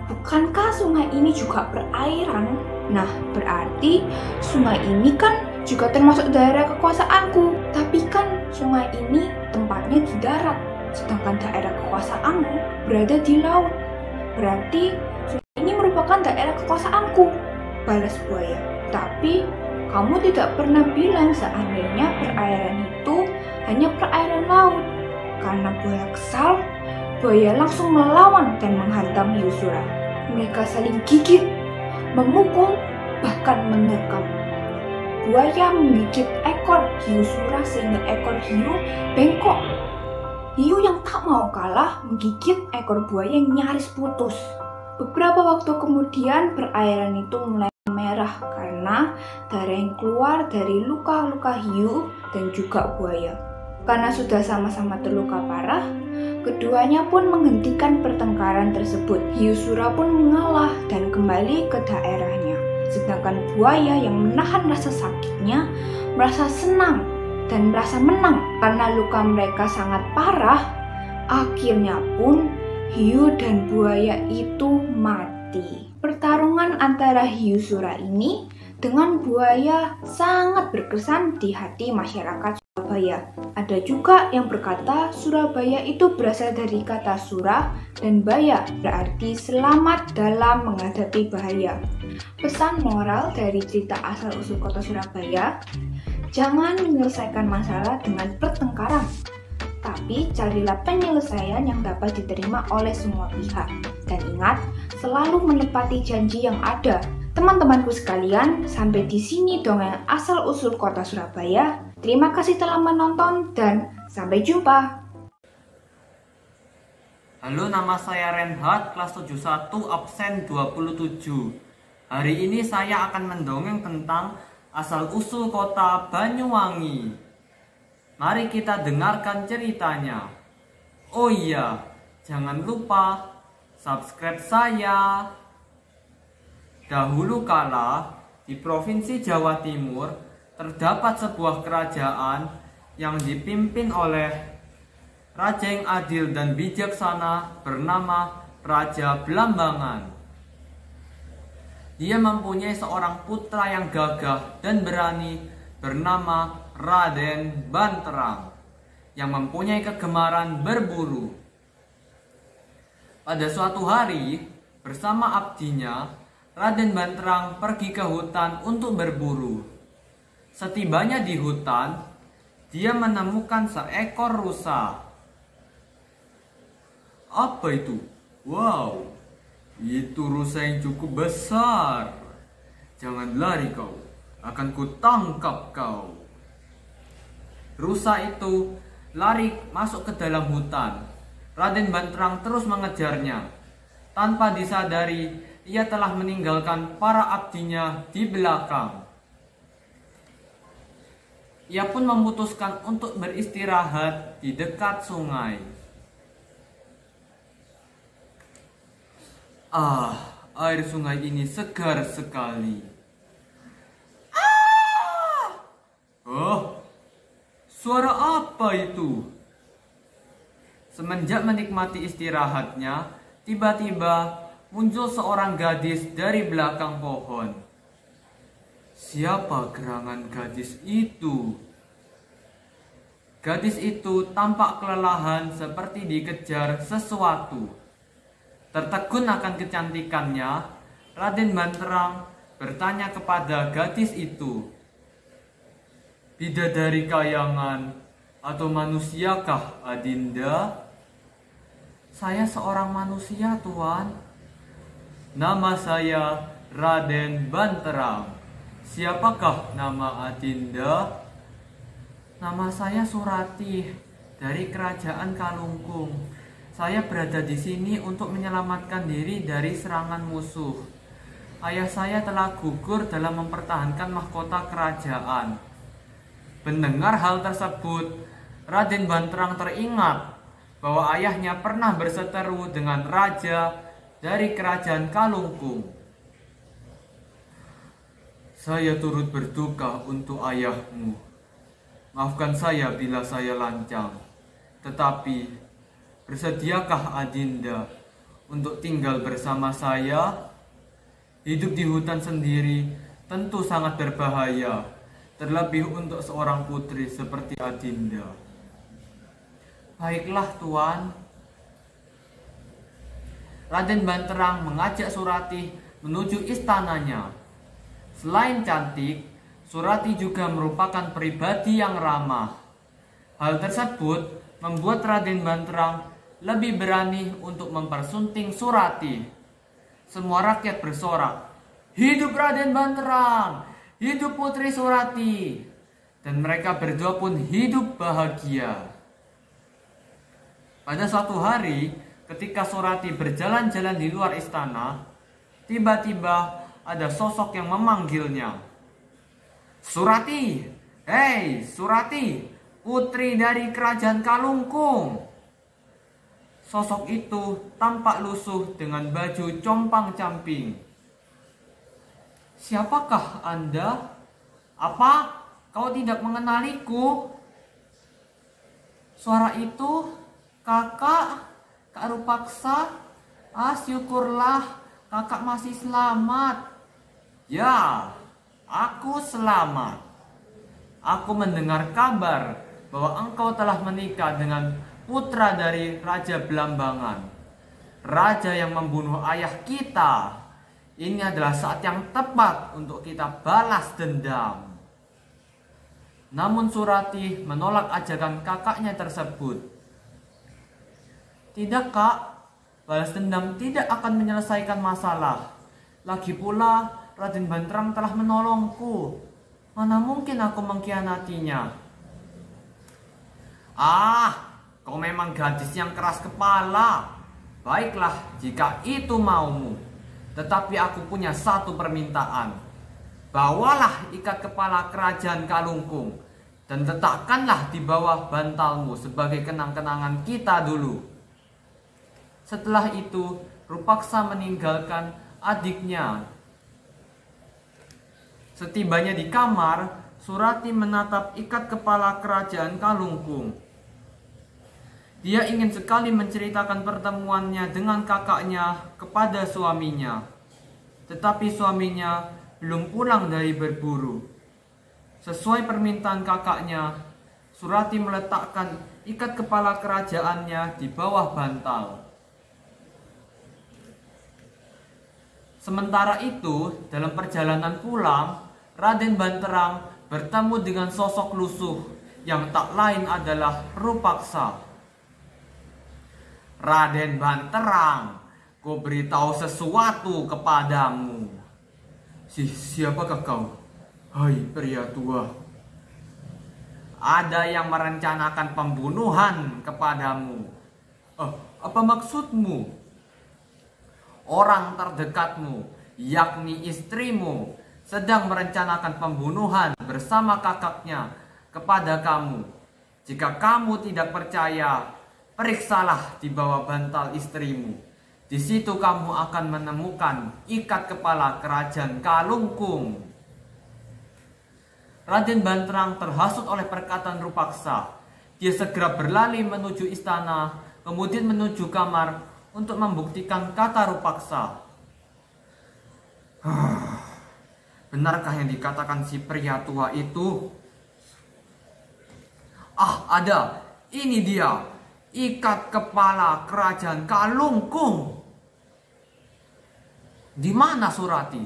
Bukankah sungai ini juga perairan? Nah, berarti sungai ini kan juga termasuk daerah kekuasaanku. Tapi kan sungai ini tempatnya di darat, sedangkan daerah kekuasaanmu berada di laut. Berarti sungai ini merupakan daerah kekuasaanku," balas buaya. "Tapi kamu tidak pernah bilang seandainya perairan itu hanya perairan laut." Karena buaya kesal, buaya langsung melawan dan menghantam hiu Sura. Mereka saling gigit, memukul, bahkan menerkam. Buaya menggigit ekor hiu Sura sehingga ekor hiu bengkok. Hiu yang tak mau kalah menggigit ekor buaya yang nyaris putus. Beberapa waktu kemudian perairan itu mulai merah karena darah yang keluar dari luka-luka hiu dan juga buaya. Karena sudah sama-sama terluka parah, keduanya pun menghentikan pertengkaran tersebut. Hiu Sura pun mengalah dan kembali ke daerahnya. Sedangkan buaya yang menahan rasa sakitnya merasa senang dan merasa menang karena luka mereka sangat parah. Akhirnya pun hiu dan buaya itu mati. Pertarungan antara hiu Sura ini dengan buaya sangat berkesan di hati masyarakat Surabaya. Ada juga yang berkata Surabaya itu berasal dari kata Sura dan Baya, berarti selamat dalam menghadapi bahaya. Pesan moral dari cerita asal-usul kota Surabaya, jangan menyelesaikan masalah dengan pertengkaran, tapi carilah penyelesaian yang dapat diterima oleh semua pihak. Dan ingat, selalu menepati janji yang ada. Teman-temanku sekalian, sampai di sini dongeng asal-usul kota Surabaya. Terima kasih telah menonton dan sampai jumpa. Halo, nama saya Renhat, kelas 71, absen 27. Hari ini saya akan mendongeng tentang asal-usul kota Banyuwangi. Mari kita dengarkan ceritanya. Oh iya, jangan lupa subscribe saya. Dahulu kala, di Provinsi Jawa Timur, terdapat sebuah kerajaan yang dipimpin oleh raja yang adil dan bijaksana bernama Raja Blambangan. Dia mempunyai seorang putra yang gagah dan berani bernama Raden Banterang, yang mempunyai kegemaran berburu. Pada suatu hari, bersama abdinya, Raden Banterang pergi ke hutan untuk berburu. Setibanya di hutan, dia menemukan seekor rusa. Apa itu? Wow, itu rusa yang cukup besar. Jangan lari kau, akan kutangkap kau. Rusa itu lari masuk ke dalam hutan. Raden Banterang terus mengejarnya. Tanpa disadari, ia telah meninggalkan para abdinya di belakang. Ia pun memutuskan untuk beristirahat di dekat sungai. Air sungai ini segar sekali. Oh, suara apa itu? Semenjak menikmati istirahatnya, tiba-tiba muncul seorang gadis dari belakang pohon. Siapa gerangan gadis itu? Gadis itu tampak kelelahan seperti dikejar sesuatu. Tertegun akan kecantikannya, Raden Banterang bertanya kepada gadis itu, "Bidadari kayangan atau manusiakah Adinda?" "Saya seorang manusia, Tuan." "Nama saya Raden Banterang. Siapakah nama Adinda?" "Nama saya Surati dari Kerajaan Kalungkung. Saya berada di sini untuk menyelamatkan diri dari serangan musuh. Ayah saya telah gugur dalam mempertahankan mahkota kerajaan." Mendengar hal tersebut, Raden Banterang teringat bahwa ayahnya pernah berseteru dengan raja dari Kerajaan Kalungkung. "Saya turut berduka untuk ayahmu. Maafkan saya bila saya lancang. Tetapi, bersediakah Adinda untuk tinggal bersama saya? Hidup di hutan sendiri tentu sangat berbahaya, terlebih untuk seorang putri seperti Adinda." "Baiklah, Tuan." Raden Banterang mengajak Surati menuju istananya. Selain cantik, Surati juga merupakan pribadi yang ramah. Hal tersebut membuat Raden Banterang lebih berani untuk mempersunting Surati. Semua rakyat bersorak, "Hidup Raden Banterang! Hidup Putri Surati!" Dan mereka berdua pun hidup bahagia. Pada suatu hari, ketika Surati berjalan-jalan di luar istana, tiba-tiba ada sosok yang memanggilnya. "Surati! Hei, Surati! Putri dari Kerajaan Kalungkung!" Sosok itu tampak lusuh dengan baju compang-camping. "Siapakah Anda? Apa kau tidak mengenaliku?" Suara itu, "Kakak, Kak Rupaksa, syukurlah kakak masih selamat." "Ya, aku selamat. Aku mendengar kabar bahwa engkau telah menikah dengan putra dari Raja Belambangan, raja yang membunuh ayah kita. Ini adalah saat yang tepat untuk kita balas dendam." Namun Surati menolak ajakan kakaknya tersebut. "Tidak, Kak. Balas dendam tidak akan menyelesaikan masalah. Lagi pula, Raden Banterang telah menolongku. Mana mungkin aku mengkhianatinya?" Kau memang gadis yang keras kepala. Baiklah, jika itu maumu. Tetapi aku punya satu permintaan. Bawalah ikat kepala Kerajaan Kalungkung dan letakkanlah di bawah bantalmu sebagai kenang-kenangan kita dulu. Setelah itu, Rupaksa meninggalkan adiknya. Setibanya di kamar, Surati menatap ikat kepala Kerajaan Kalungkung. Dia ingin sekali menceritakan pertemuannya dengan kakaknya kepada suaminya. Tetapi suaminya belum pulang dari berburu. Sesuai permintaan kakaknya, Surati meletakkan ikat kepala kerajaannya di bawah bantal. Sementara itu, dalam perjalanan pulang, Raden Banterang bertemu dengan sosok lusuh yang tak lain adalah Rupaksa. "Raden Banterang, ku beritahu sesuatu kepadamu." Siapakah kau, hai pria tua?" "Ada yang merencanakan pembunuhan kepadamu." Apa maksudmu?" "Orang terdekatmu, yakni istrimu, sedang merencanakan pembunuhan bersama kakaknya kepada kamu. Jika kamu tidak percaya, periksalah di bawah bantal istrimu. Di situ kamu akan menemukan ikat kepala Kerajaan Kalungkung." Raden Banterang terhasut oleh perkataan Rupaksa. Dia segera berlari menuju istana kemudian menuju kamar untuk membuktikan kata Rupaksa. Benarkah yang dikatakan si pria tua itu? Ada. Ini dia. Ikat kepala kerajaan Kalungkung. Di mana Surati?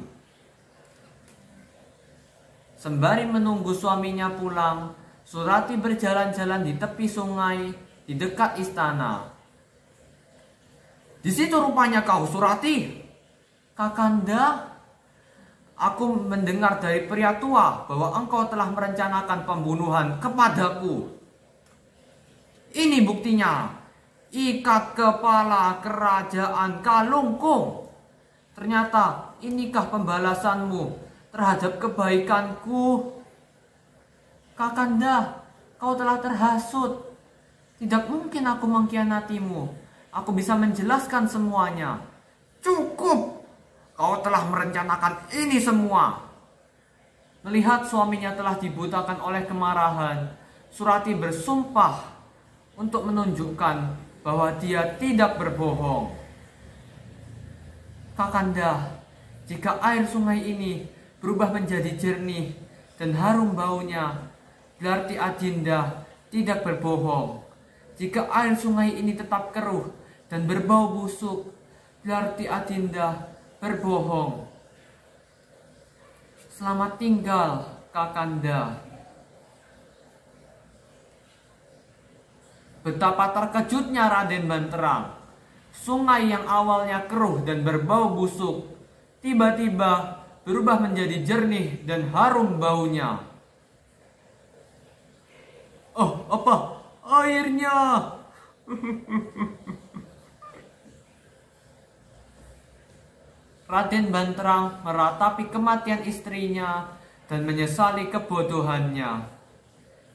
Sembari menunggu suaminya pulang, Surati berjalan-jalan di tepi sungai di dekat istana. Di situ rupanya kau, Surati. Kakanda, aku mendengar dari pria tua bahwa engkau telah merencanakan pembunuhan kepadaku. Ini buktinya. Ikat kepala kerajaan Kalungkung. Ternyata inikah pembalasanmu terhadap kebaikanku. Kakanda, kau telah terhasut. Tidak mungkin aku mengkhianatimu. Aku bisa menjelaskan semuanya. Cukup. Kau telah merencanakan ini semua. Melihat suaminya telah dibutakan oleh kemarahan, Surati bersumpah untuk menunjukkan bahwa dia tidak berbohong. Kakanda, jika air sungai ini berubah menjadi jernih dan harum baunya, berarti Adinda tidak berbohong. Jika air sungai ini tetap keruh dan berbau busuk, berarti Adinda berbohong. Selamat tinggal, Kakanda. Betapa terkejutnya Raden Banterang. Sungai yang awalnya keruh dan berbau busuk, tiba-tiba berubah menjadi jernih dan harum baunya. Oh, apa? Airnya! Raden Banterang meratapi kematian istrinya dan menyesali kebodohannya.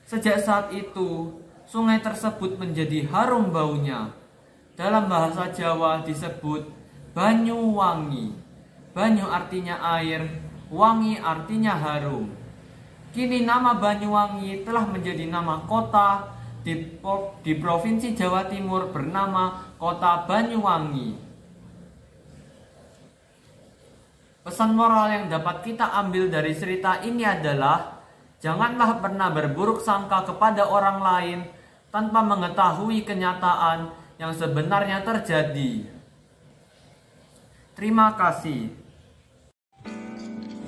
Sejak saat itu, sungai tersebut menjadi harum baunya. Dalam bahasa Jawa disebut Banyuwangi. Banyu artinya air, wangi artinya harum. Kini nama Banyuwangi telah menjadi nama kota di Provinsi Jawa Timur bernama Kota Banyuwangi. Pesan moral yang dapat kita ambil dari cerita ini adalah janganlah pernah berburuk sangka kepada orang lain tanpa mengetahui kenyataan yang sebenarnya terjadi. Terima kasih.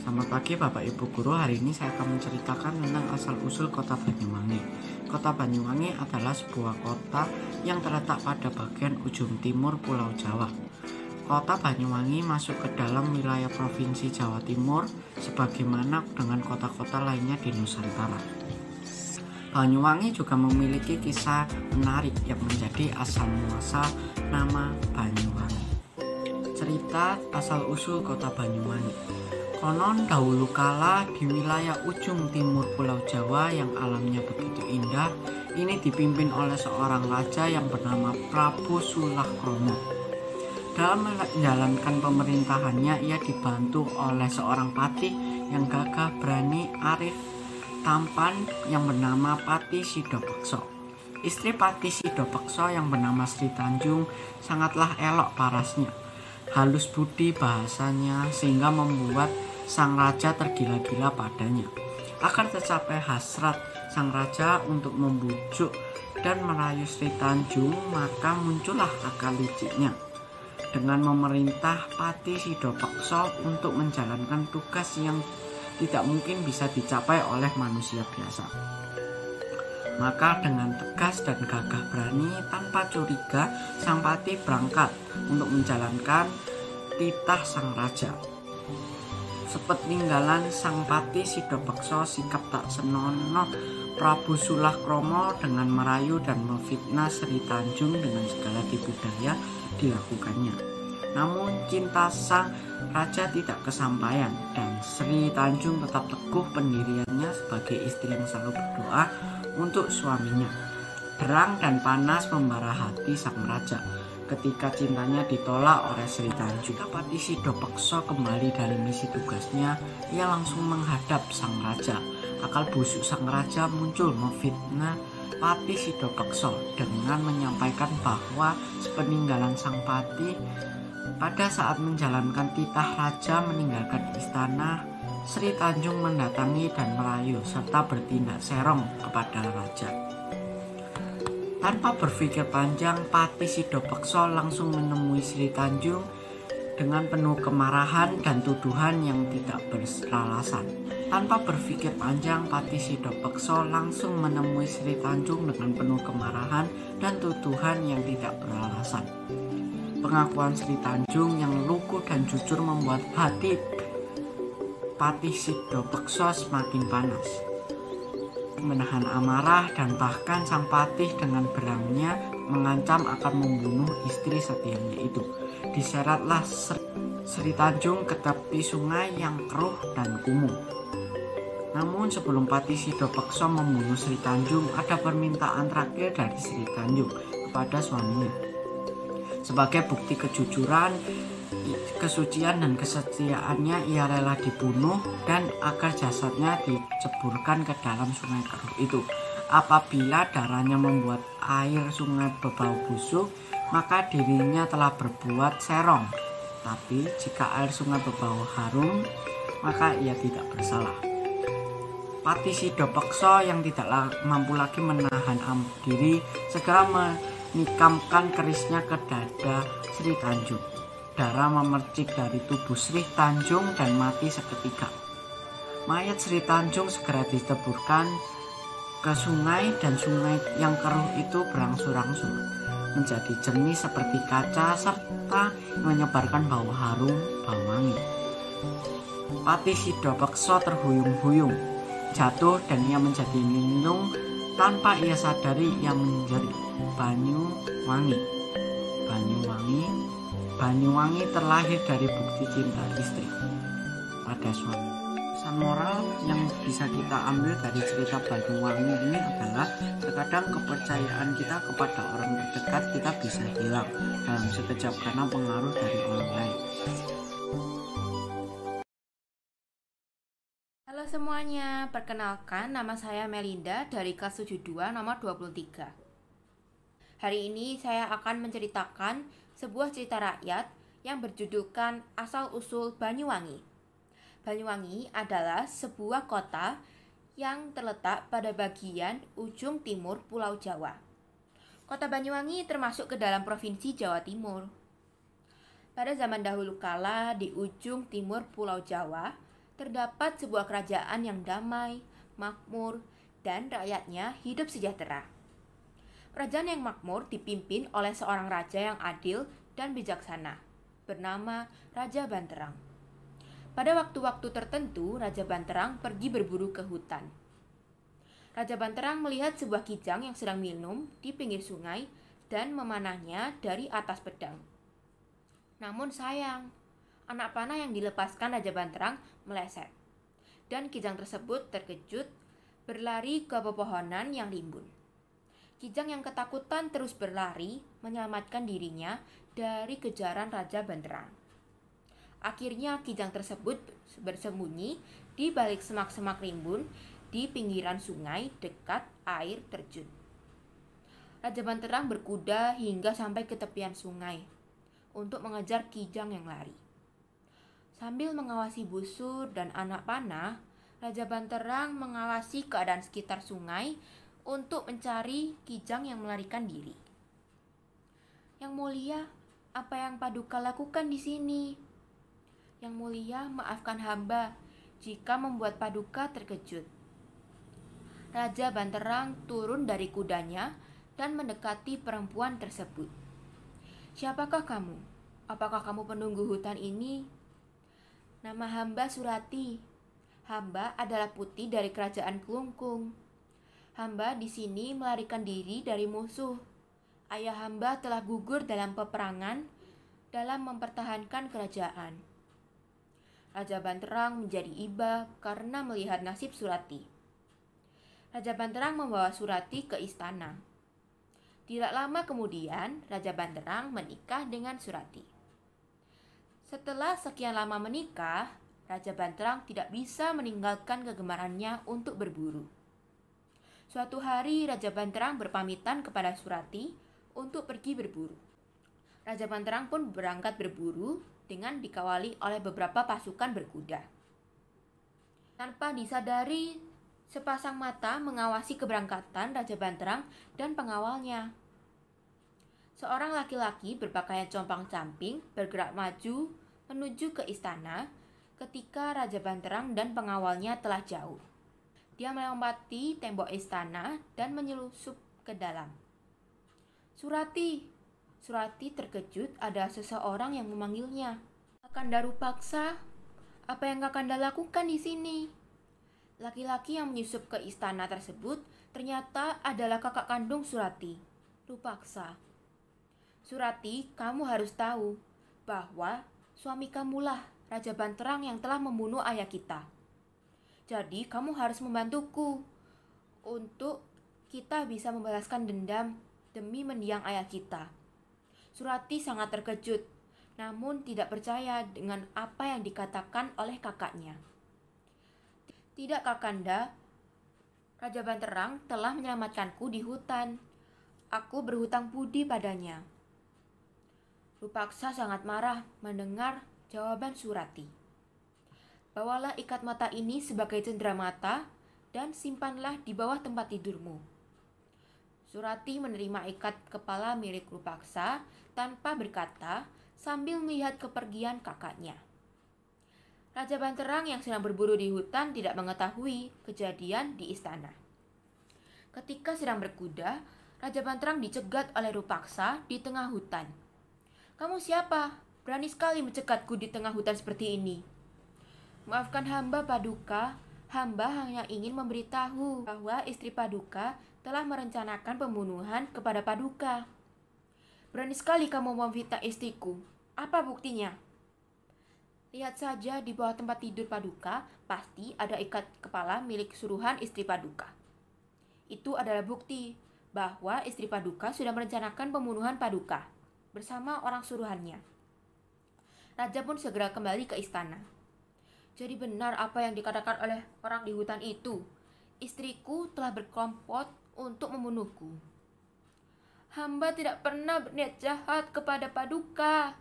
Selamat pagi Bapak Ibu Guru. Hari ini saya akan menceritakan tentang asal-usul Kota Banyuwangi. Kota Banyuwangi adalah sebuah kota yang terletak pada bagian ujung timur Pulau Jawa. Kota Banyuwangi masuk ke dalam wilayah Provinsi Jawa Timur sebagaimana dengan kota-kota lainnya di Nusantara. Banyuwangi juga memiliki kisah menarik yang menjadi asal muasal nama Banyuwangi. Cerita asal-usul Kota Banyuwangi. Konon dahulu kala di wilayah ujung timur Pulau Jawa yang alamnya begitu indah, ini dipimpin oleh seorang raja yang bernama Prabu Sulakromo. Dalam menjalankan pemerintahannya, ia dibantu oleh seorang patih yang gagah, berani, arif, tampan yang bernama Pati Sidopekso. Istri Pati Sidopekso yang bernama Sri Tanjung sangatlah elok parasnya, halus budi bahasanya sehingga membuat sang raja tergila-gila padanya. Agar tercapai hasrat sang raja untuk membujuk dan merayu Sri Tanjung, maka muncullah akal liciknya dengan memerintah Pati Sidopekso untuk menjalankan tugas yang tidak mungkin bisa dicapai oleh manusia biasa. Maka dengan tegas dan gagah berani tanpa curiga, sang Pati berangkat untuk menjalankan titah sang raja. Sepeninggalan sang Pati Sidopekso, sikap tak senonoh Prabu Sulakromo dengan merayu dan memfitnah Sri Tanjung dengan segala tipu daya dilakukannya. Namun cinta sang raja tidak kesampaian dan Sri Tanjung tetap teguh pendiriannya sebagai istri yang selalu berdoa untuk suaminya. Terang dan panas membara hati sang raja ketika cintanya ditolak oleh Sri Tanjung. Pati Sidopekso kembali dari misi tugasnya, ia langsung menghadap sang raja. Akal busuk sang raja muncul memfitnah Pati Sidopekso dengan menyampaikan bahwa sepeninggalan sang pati, pada saat menjalankan titah raja meninggalkan istana, Sri Tanjung mendatangi dan merayu serta bertindak serong kepada raja. Tanpa berpikir panjang, Pati Sidopekso langsung menemui Sri Tanjung dengan penuh kemarahan dan tuduhan yang tidak beralasan. Tanpa berpikir panjang, Pati Sidopekso langsung menemui Sri Tanjung dengan penuh kemarahan dan tuduhan yang tidak beralasan. Pengakuan Sri Tanjung yang lugu dan jujur membuat hati Pati Sidopekso semakin panas. Menahan amarah dan bahkan sang patih dengan berangnya mengancam akan membunuh istri setianya itu. Diseretlah Sri Tanjung ke tepi sungai yang keruh dan kumuh. Namun sebelum Pati Sidopekso membunuh Sri Tanjung, ada permintaan terakhir dari Sri Tanjung kepada suaminya. Sebagai bukti kejujuran, kesucian dan kesetiaannya, ia rela dibunuh dan agar jasadnya diceburkan ke dalam sungai keruh itu. Apabila darahnya membuat air sungai berbau busuk, maka dirinya telah berbuat serong. Tapi jika air sungai berbau harum, maka ia tidak bersalah. Pati Sidopekso yang tidak mampu lagi menahan diri segera menikamkan kerisnya ke dada Sri Tanjung. Darah memercik dari tubuh Sri Tanjung dan mati seketika. Mayat Sri Tanjung segera diteburkan ke sungai dan sungai yang keruh itu berangsur-angsur menjadi jernih seperti kaca serta menyebarkan bau harum, bau wangi. Pati Sidopekso terhuyung-huyung, jatuh dan ia menjadi linglung. Tanpa ia sadari ia menjadi Banyuwangi. Banyuwangi terlahir dari bukti cinta istri pada suami. Pesan moral yang bisa kita ambil dari cerita Banyuwangi ini adalah terkadang kepercayaan kita kepada orang terdekat kita bisa hilang dalam sekejap karena pengaruh dari orang lain. Halo semuanya, perkenalkan nama saya Melinda dari kelas 72 nomor 23. Hari ini saya akan menceritakan sebuah cerita rakyat yang berjudulkan Asal-Usul Banyuwangi. Banyuwangi adalah sebuah kota yang terletak pada bagian ujung timur Pulau Jawa. Kota Banyuwangi termasuk ke dalam Provinsi Jawa Timur. Pada zaman dahulu kala, di ujung timur Pulau Jawa, terdapat sebuah kerajaan yang damai, makmur, dan rakyatnya hidup sejahtera. Kerajaan yang makmur dipimpin oleh seorang raja yang adil dan bijaksana, bernama Raja Banterang. Pada waktu-waktu tertentu, Raja Banterang pergi berburu ke hutan. Raja Banterang melihat sebuah kijang yang sedang minum di pinggir sungai dan memanahnya dari atas pedang. Namun sayang, anak panah yang dilepaskan Raja Banterang meleset, dan kijang tersebut terkejut berlari ke pepohonan yang rimbun. Kijang yang ketakutan terus berlari menyelamatkan dirinya dari kejaran Raja Banterang. Akhirnya kijang tersebut bersembunyi di balik semak-semak rimbun di pinggiran sungai dekat air terjun. Raja Banterang berkuda hingga sampai ke tepian sungai untuk mengejar kijang yang lari. Sambil mengawasi busur dan anak panah, Raja Banterang mengawasi keadaan sekitar sungai untuk mencari kijang yang melarikan diri. Yang mulia, apa yang Paduka lakukan di sini? Yang mulia, maafkan hamba jika membuat Paduka terkejut. Raja Banterang turun dari kudanya dan mendekati perempuan tersebut. Siapakah kamu? Apakah kamu penunggu hutan ini? Nama hamba Surati. Hamba adalah putri dari kerajaan Klungkung. Hamba di sini melarikan diri dari musuh. Ayah hamba telah gugur dalam peperangan dalam mempertahankan kerajaan. Raja Banterang menjadi iba karena melihat nasib Surati. Raja Banterang membawa Surati ke istana. Tidak lama kemudian, Raja Banterang menikah dengan Surati. Setelah sekian lama menikah, Raja Banterang tidak bisa meninggalkan kegemarannya untuk berburu. Suatu hari Raja Banterang berpamitan kepada Surati untuk pergi berburu. Raja Banterang pun berangkat berburu dengan dikawali oleh beberapa pasukan berkuda. Tanpa disadari, sepasang mata mengawasi keberangkatan Raja Banterang dan pengawalnya. Seorang laki-laki berpakaian compang-camping bergerak maju menuju ke istana ketika Raja Banterang dan pengawalnya telah jauh. Dia melompati tembok istana dan menyelusup ke dalam. Surati! Surati terkejut ada seseorang yang memanggilnya. Kakanda Rupaksa, apa yang Kakanda lakukan di sini? Laki-laki yang menyusup ke istana tersebut ternyata adalah kakak kandung Surati, Rupaksa. Surati, kamu harus tahu bahwa suami kamulah Raja Banterang yang telah membunuh ayah kita. Jadi kamu harus membantuku untuk kita bisa membalaskan dendam demi mendiang ayah kita. Surati sangat terkejut, namun tidak percaya dengan apa yang dikatakan oleh kakaknya. Tidak, Kakanda, Raja Banterang telah menyelamatkanku di hutan. Aku berhutang budi padanya. Rupaksa sangat marah mendengar jawaban Surati. Bawalah ikat mata ini sebagai cenderamata dan simpanlah di bawah tempat tidurmu. Surati menerima ikat kepala milik Rupaksa tanpa berkata sambil melihat kepergian kakaknya. Raja Banterang yang sedang berburu di hutan tidak mengetahui kejadian di istana. Ketika sedang berkuda, Raja Banterang dicegat oleh Rupaksa di tengah hutan. Kamu siapa? Berani sekali mencegatku di tengah hutan seperti ini. Maafkan hamba, Paduka. Hamba hanya ingin memberitahu bahwa istri Paduka telah merencanakan pembunuhan kepada Paduka. Berani sekali kamu memfitnah istriku. Apa buktinya? Lihat saja di bawah tempat tidur Paduka, pasti ada ikat kepala milik suruhan istri Paduka. Itu adalah bukti bahwa istri Paduka sudah merencanakan pembunuhan Paduka bersama orang suruhannya. Raja pun segera kembali ke istana. Jadi benar apa yang dikatakan oleh orang di hutan itu. Istriku telah berkomplot untuk membunuhku. Hamba tidak pernah berniat jahat kepada Paduka.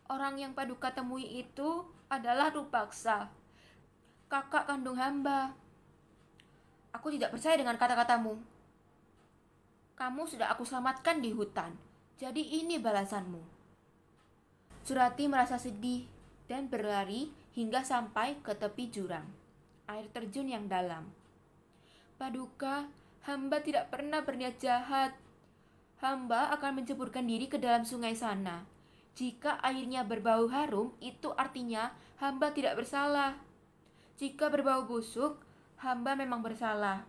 Orang yang Paduka temui itu adalah Rupaksa, kakak kandung hamba. Aku tidak percaya dengan kata-katamu. Kamu sudah aku selamatkan di hutan. Jadi ini balasanmu. Surati merasa sedih dan berlari hingga sampai ke tepi jurang, air terjun yang dalam. Paduka, hamba tidak pernah berniat jahat. Hamba akan menceburkan diri ke dalam sungai sana. Jika airnya berbau harum, itu artinya hamba tidak bersalah. Jika berbau busuk, hamba memang bersalah.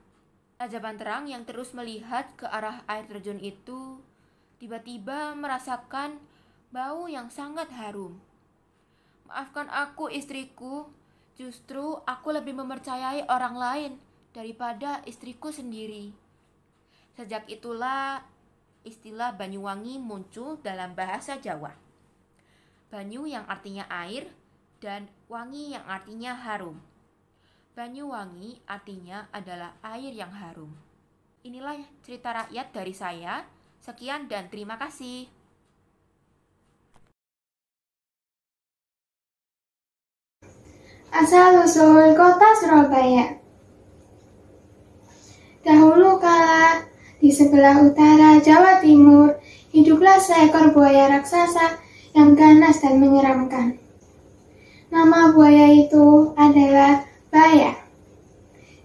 Raja Banterang yang terus melihat ke arah air terjun itu, tiba-tiba merasakan bau yang sangat harum. Maafkan aku, istriku. Justru aku lebih mempercayai orang lain daripada istriku sendiri. Sejak itulah istilah Banyuwangi muncul dalam bahasa Jawa. Banyu yang artinya air dan wangi yang artinya harum. Banyuwangi artinya adalah air yang harum. Inilah cerita rakyat dari saya. Sekian dan terima kasih. Asal-usul Kota Surabaya. Dahulu kala, di sebelah utara Jawa Timur, hiduplah seekor buaya raksasa yang ganas dan menyeramkan. Nama buaya itu adalah Baya.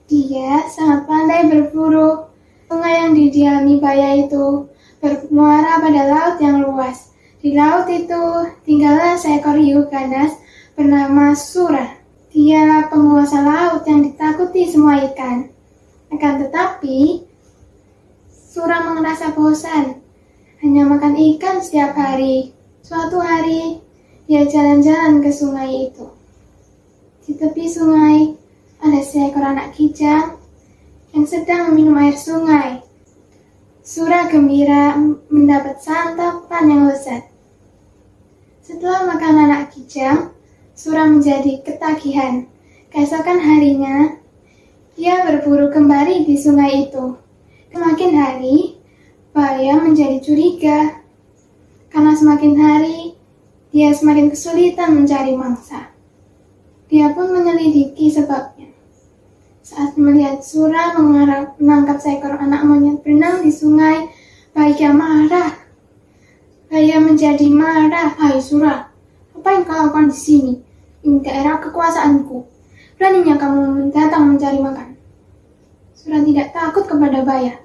Dia sangat pandai berburu. Sungai yang didiami Baya itu bermuara pada laut yang luas. Di laut itu tinggallah seekor hiu ganas bernama Sura. Dialah penguasa laut yang ditakuti semua ikan. Akan tetapi, Sura merasa bosan, hanya makan ikan setiap hari. Suatu hari, dia jalan-jalan ke sungai itu. Di tepi sungai, ada seekor anak kijang yang sedang meminum air sungai. Sura gembira mendapat santapan yang lezat. Setelah makan anak kijang, Sura menjadi ketagihan. Keesokan harinya, Dia berburu kembali di sungai itu. Semakin hari, Buaya menjadi curiga. Karena semakin hari, dia semakin kesulitan mencari mangsa. Dia pun menyelidiki sebabnya. Saat melihat Sura menangkap seekor anak monyet berenang di sungai, Buaya marah. Buaya menjadi marah. Hai Sura, apa yang kau lakukan di sini? Ini daerah kekuasaanku. Beraninya kamu datang mencari makan. Sura tidak takut kepada Buaya.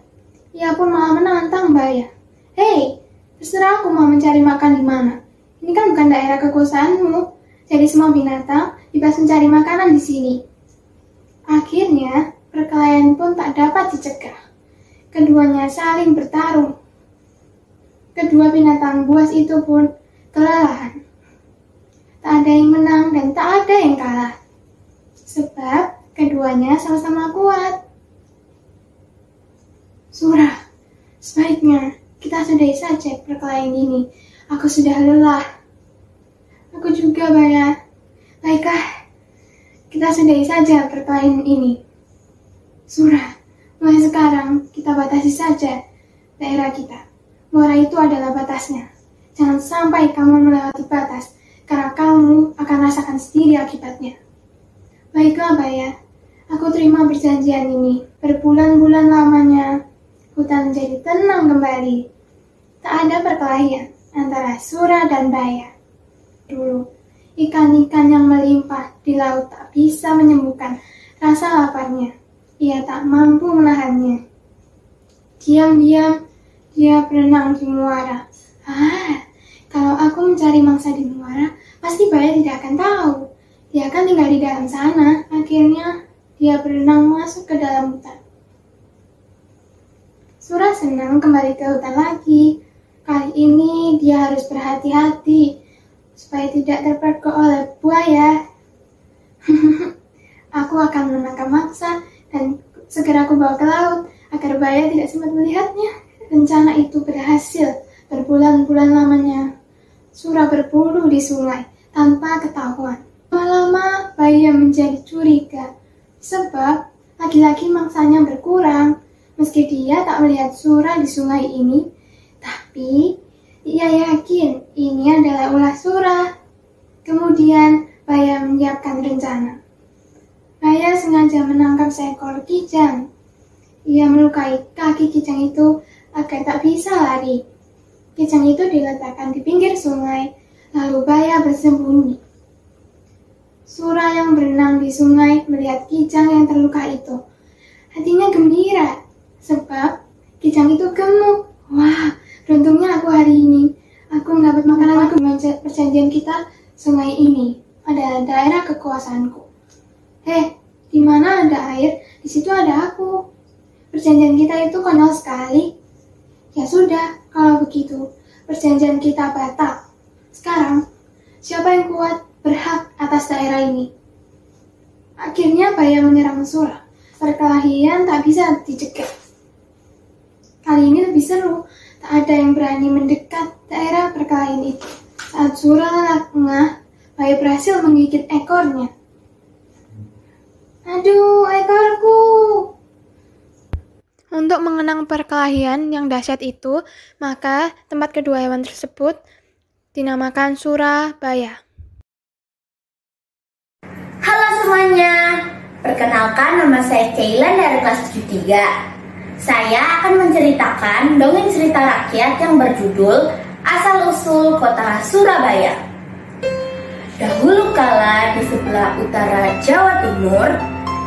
Ia pun malah menantang Buaya. Hei, terserah aku mau mencari makan di mana. Ini kan bukan daerah kekuasaanmu. Jadi semua binatang bebas mencari makanan di sini. Akhirnya, perkelahian pun tak dapat dicegah. Keduanya saling bertarung. Kedua binatang buas itu pun kelelahan. Tak ada yang menang dan tak ada yang kalah. Sebab keduanya sama-sama kuat. Sura, sebaiknya kita sudahi saja perkelahian ini. Aku sudah lelah. Aku juga, Buaya. Baiklah, kita sudahi saja perkelahian ini. Sura, mulai sekarang kita batasi saja daerah kita. Muara itu adalah batasnya. Jangan sampai kamu melewati batas, karena kamu akan rasakan sendiri akibatnya. Baiklah, Buaya. Aku terima perjanjian ini. Berbulan-bulan lamanya, hutan menjadi tenang kembali. Tak ada perkelahian antara Sura dan Buaya. Dulu, ikan-ikan yang melimpah di laut tak bisa menyembuhkan rasa laparnya. Ia tak mampu menahannya. Diam-diam, dia berenang di muara. Kalau aku mencari mangsa di muara, pasti Buaya tidak akan tahu. Dia akan tinggal di dalam sana. Akhirnya, dia berenang masuk ke dalam hutan. Sura senang kembali ke hutan lagi. Kali ini dia harus berhati-hati supaya tidak terpergok oleh buaya. Aku akan menangkap mangsa dan segera aku bawa ke laut agar buaya tidak sempat melihatnya. Rencana itu berhasil. Berbulan-bulan lamanya, Sura berburu di sungai tanpa ketahuan. Lama-lama buaya menjadi curiga sebab lagi-lagi mangsanya berkurang. Meski dia tak melihat Sura di sungai ini, tapi ia yakin ini adalah ulah Sura. Kemudian buaya menyiapkan rencana. Buaya sengaja menangkap seekor kijang. Ia melukai kaki kijang itu agar tak bisa lari. Kijang itu diletakkan di pinggir sungai, lalu buaya bersembunyi. Sura yang berenang di sungai melihat kijang yang terluka itu. Hatinya gembira. Sebab kijang itu gemuk. Wah, beruntungnya aku hari ini. Aku mendapat makanan. Aku perjanjian kita, sungai ini adalah daerah kekuasaanku. Di mana ada air, di situ ada aku. Perjanjian kita itu konyol sekali. Ya sudah, kalau begitu, perjanjian kita batal. Sekarang, siapa yang kuat berhak atas daerah ini? Akhirnya buaya menyerang Sura. Perkelahian tak bisa dicegah. Kali ini lebih seru, tak ada yang berani mendekat daerah perkelahian itu. Saat Sura lengah, buaya berhasil menggigit ekornya. Aduh, ekorku! Untuk mengenang perkelahian yang dahsyat itu, maka tempat kedua hewan tersebut dinamakan Surabaya. Halo semuanya, perkenalkan nama saya Cailan dari kelas 73. Saya akan menceritakan dongeng cerita rakyat yang berjudul Asal-Usul Kota Surabaya. Dahulu kala di sebelah utara Jawa Timur,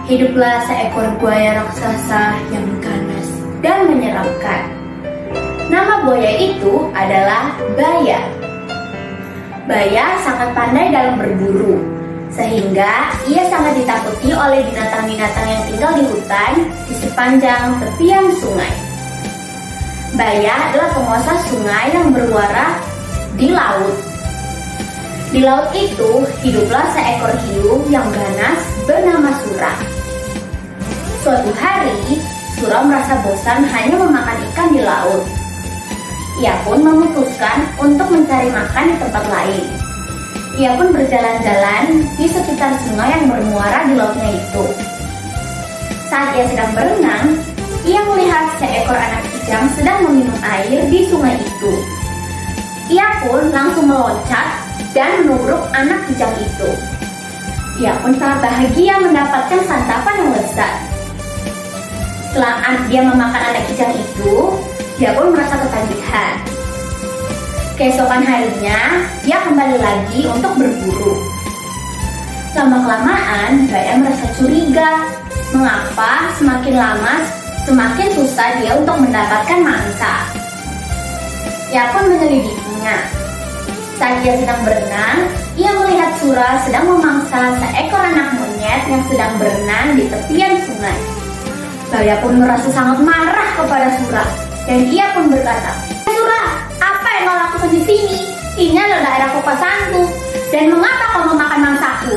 hiduplah seekor buaya raksasa yang ganas dan menyeramkan. Nama buaya itu adalah Buaya. Buaya sangat pandai dalam berburu, sehingga ia sangat ditakuti oleh binatang-binatang yang tinggal di hutan di sepanjang tepian sungai. Buaya adalah penguasa sungai yang bermuara di laut. Di laut itu hiduplah seekor hiu yang ganas bernama Sura. Suatu hari, Sura merasa bosan hanya memakan ikan di laut. Ia pun memutuskan untuk mencari makan di tempat lain. Ia pun berjalan-jalan di sekitar sungai yang bermuara di lautnya itu. Saat ia sedang berenang, ia melihat seekor anak kijang sedang meminum air di sungai itu. Ia pun langsung meloncat dan menubruk anak kijang itu. Ia pun sangat bahagia mendapatkan santapan yang lezat. Setelah dia memakan anak kijang itu, dia pun merasa ketagihan. Keesokan harinya, ia kembali lagi untuk berburu. Lama-kelamaan, Baya merasa curiga. Mengapa semakin lama semakin susah dia untuk mendapatkan mangsa. Ia pun menyelidikinya. Saat dia sedang berenang, ia melihat Sura sedang memangsa seekor anak monyet yang sedang berenang di tepian sungai. Baya pun merasa sangat marah kepada Sura, dan ia pun berkata, "Sura, apa yang kau lakukan di sini? Ini adalah daerah kekuasaanku, dan mengapa kau memakan mangsaku?"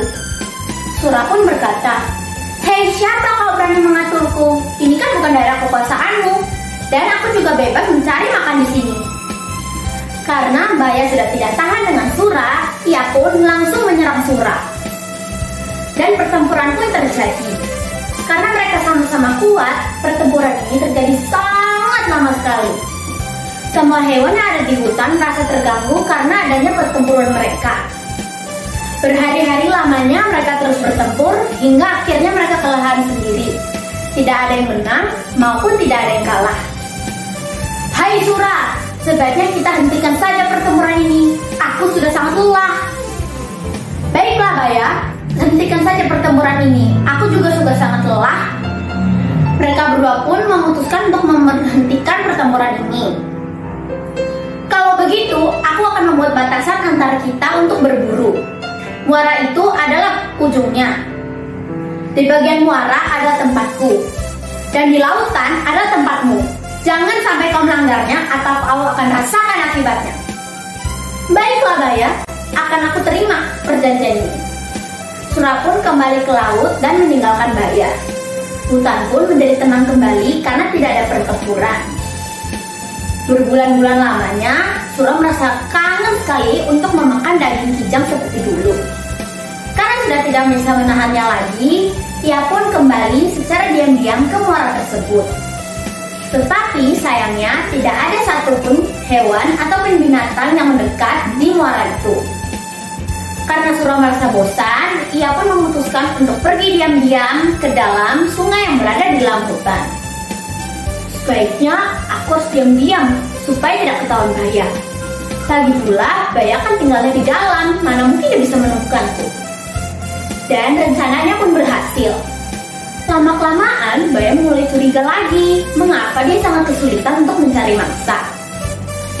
Sura pun berkata, "Hei, siapa kau berani mengaturku? Ini kan bukan daerah kekuasaanmu, dan aku juga bebas mencari makan di sini." Karena Baya sudah tidak tahan dengan Sura, ia pun langsung menyerang Sura. Dan pertempuran pun terjadi. Karena mereka sama-sama kuat, pertempuran ini terjadi sangat lama sekali. Semua hewan yang ada di hutan merasa terganggu karena adanya pertempuran mereka. Berhari-hari lamanya mereka terus bertempur hingga akhirnya mereka kelelahan sendiri. Tidak ada yang menang maupun tidak ada yang kalah. "Hai Sura, sebaiknya kita hentikan saja pertempuran ini. Aku sudah sangat lelah." "Baiklah Baya, hentikan saja pertempuran ini. Aku juga sudah sangat lelah." Mereka berdua pun memutuskan untuk menghentikan pertempuran ini. "Kalau begitu, aku akan membuat batasan antara kita untuk berburu. Muara itu adalah ujungnya. Di bagian muara adalah tempatku, dan di lautan adalah tempatmu. Jangan sampai kau melanggarnya atau kau akan rasakan akibatnya." "Baiklah Baya, akan aku terima perjanjian ini." Sura pun kembali ke laut dan meninggalkan Baya. Hutan pun menjadi tenang kembali karena tidak ada pertempuran. Berbulan-bulan lamanya, Sura merasa kangen sekali untuk memakan daging kijang seperti dulu. Karena sudah tidak bisa menahannya lagi, ia pun kembali secara diam-diam ke muara tersebut. Tetapi sayangnya tidak ada satupun hewan ataupun binatang yang mendekat di muara itu. Karena Sura merasa bosan, ia pun memutuskan untuk pergi diam-diam ke dalam sungai yang berada di dalam hutan. "Sebaiknya aku harus diam-diam supaya tidak ketahuan Baya. Lagi pula Baya kan tinggalnya di dalam, mana mungkin dia bisa menemukanku." Dan rencananya pun berhasil. Lama-kelamaan Baya mulai curiga lagi mengapa dia sangat kesulitan untuk mencari mangsa.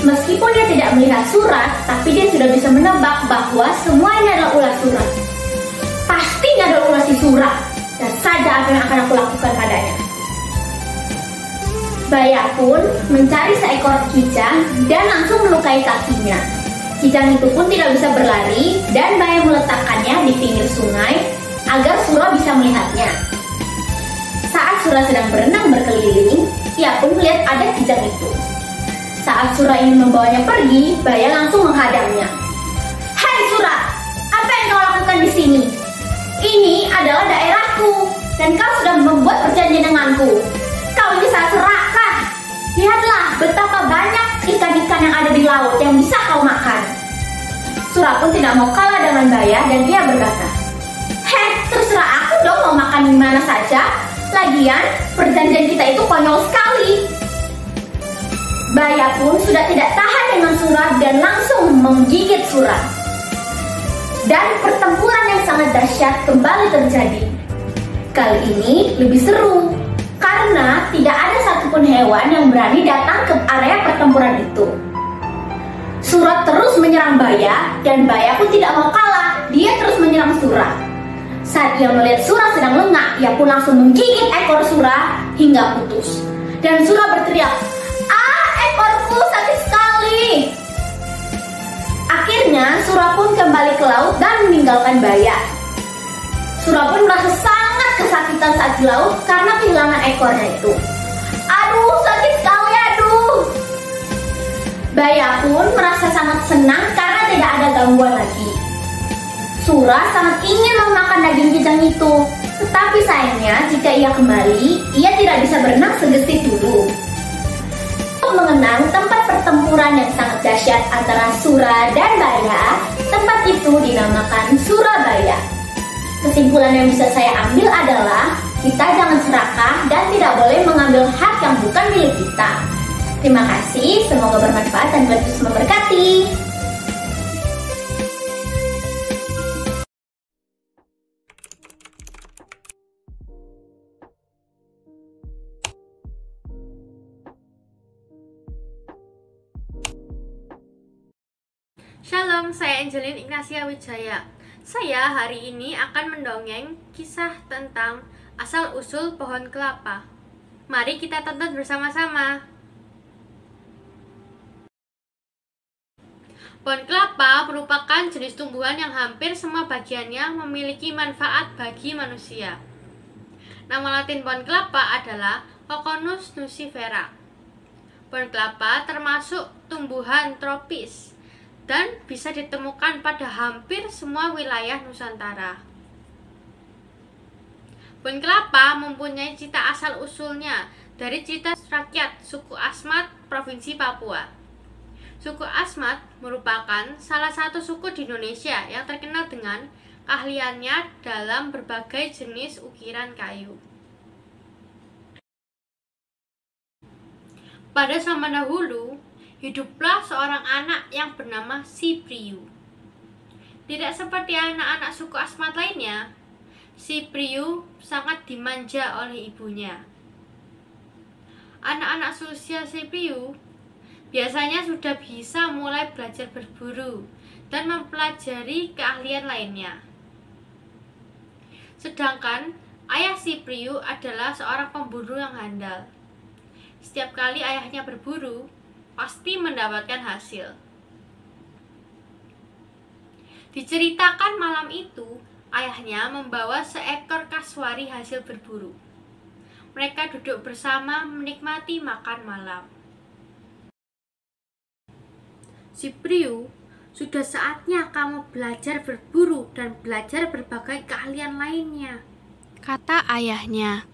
Meskipun dia tidak melihat Sura, tapi dia sudah bisa menebak bahwa semua ini adalah ulah Sura. Pasti ini adalah ulah si Sura, dan saja apa yang akan aku lakukan padanya. Baya pun mencari seekor kijang dan langsung melukai kakinya. Kijang itu pun tidak bisa berlari, dan Baya meletakkannya di pinggir sungai agar Sura bisa melihatnya. Saat Sura sedang berenang berkeliling, ia pun melihat ada kijang itu. Saat Sura ingin membawanya pergi, Baya langsung menghadangnya. "Hai Sura, apa yang kau lakukan di sini? Ini adalah daerahku, dan kau sudah membuat perjanjian denganku. Kau ini sangat serakah. Lihatlah betapa banyak ikan-ikan yang ada di laut yang bisa kau makan." Sura pun tidak mau kalah dengan Baya, dan dia berkata, "Heh, terserah aku dong mau makan di mana saja. Lagian, perjanjian kita itu konyol sekali." Baya pun sudah tidak tahan dengan Sura dan langsung menggigit Sura. Dan pertempuran yang sangat dahsyat kembali terjadi. Kali ini lebih seru, karena tidak ada satupun hewan yang berani datang ke area pertempuran itu. Sura terus menyerang Baya, dan Baya pun tidak mau kalah. Dia terus menyerang Sura. Saat ia melihat Sura sedang lengah, ia pun langsung menggigit ekor Sura hingga putus. Dan Sura berteriak, "Ah, ekorku sakit sekali!" Akhirnya Sura pun kembali ke laut dan meninggalkan Baya. Sura pun merasa sangat kesakitan saat di laut karena kehilangan ekornya itu. "Aduh, sakit sekali, aduh!" Baya pun merasa sangat senang karena tidak ada gangguan lagi. Sura sangat ingin memakan daging kijang itu, Tapi sayangnya jika ia kembali, ia tidak bisa berenang segesit dulu. Untuk mengenang tempat pertempuran yang sangat dahsyat antara Sura dan Baya, tempat itu dinamakan Surabaya. Kesimpulan yang bisa saya ambil adalah kita jangan serakah dan tidak boleh mengambil hak yang bukan milik kita. Terima kasih, semoga bermanfaat dan Tuhan memberkati. Shalom, saya Angelin Ignacia Wijaya. Saya hari ini akan mendongeng kisah tentang asal-usul pohon kelapa. Mari kita tonton bersama-sama. Pohon kelapa merupakan jenis tumbuhan yang hampir semua bagiannya memiliki manfaat bagi manusia. Nama latin pohon kelapa adalah Coconus nucifera. Pohon kelapa termasuk tumbuhan tropis dan bisa ditemukan pada hampir semua wilayah Nusantara. Pohon kelapa mempunyai cita asal-usulnya dari cita rakyat suku Asmat, Provinsi Papua. Suku Asmat merupakan salah satu suku di Indonesia yang terkenal dengan keahliannya dalam berbagai jenis ukiran kayu. Pada zaman dahulu, hiduplah seorang anak yang bernama Sipriu. Tidak seperti anak-anak suku Asmat lainnya, Sipriu sangat dimanja oleh ibunya. Anak-anak seusia Sipriu biasanya sudah bisa mulai belajar berburu dan mempelajari keahlian lainnya. Sedangkan ayah Sipriu adalah seorang pemburu yang handal. Setiap kali ayahnya berburu, pasti mendapatkan hasil. Diceritakan malam itu, ayahnya membawa seekor kasuari hasil berburu. Mereka duduk bersama menikmati makan malam. Sipriu, sudah saatnya kamu belajar berburu dan belajar berbagai keahlian lainnya, kata ayahnya.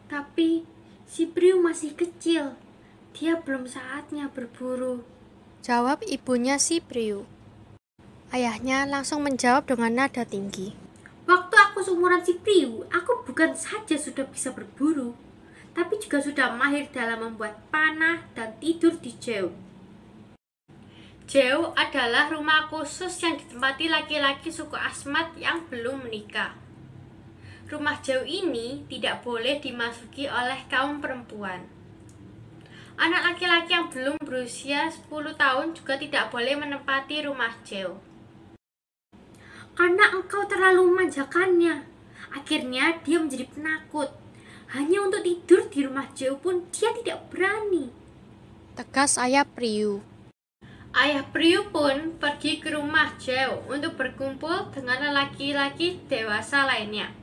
Tapi Sipriu masih kecil. Dia belum saatnya berburu, jawab ibunya Sipriu. Ayahnya langsung menjawab dengan nada tinggi. Waktu aku seumuran Sipriu, aku bukan saja sudah bisa berburu, tapi juga sudah mahir dalam membuat panah dan tidur di jeu. Jeu adalah rumah khusus yang ditempati laki-laki suku Asmat yang belum menikah. Rumah jeu ini tidak boleh dimasuki oleh kaum perempuan. Anak laki-laki yang belum berusia 10 tahun juga tidak boleh menempati rumah jeu. Karena engkau terlalu memanjakannya, akhirnya dia menjadi penakut. Hanya untuk tidur di rumah jeu pun dia tidak berani, tegas ayah Priu. Ayah Priu pun pergi ke rumah jeu untuk berkumpul dengan laki-laki dewasa lainnya.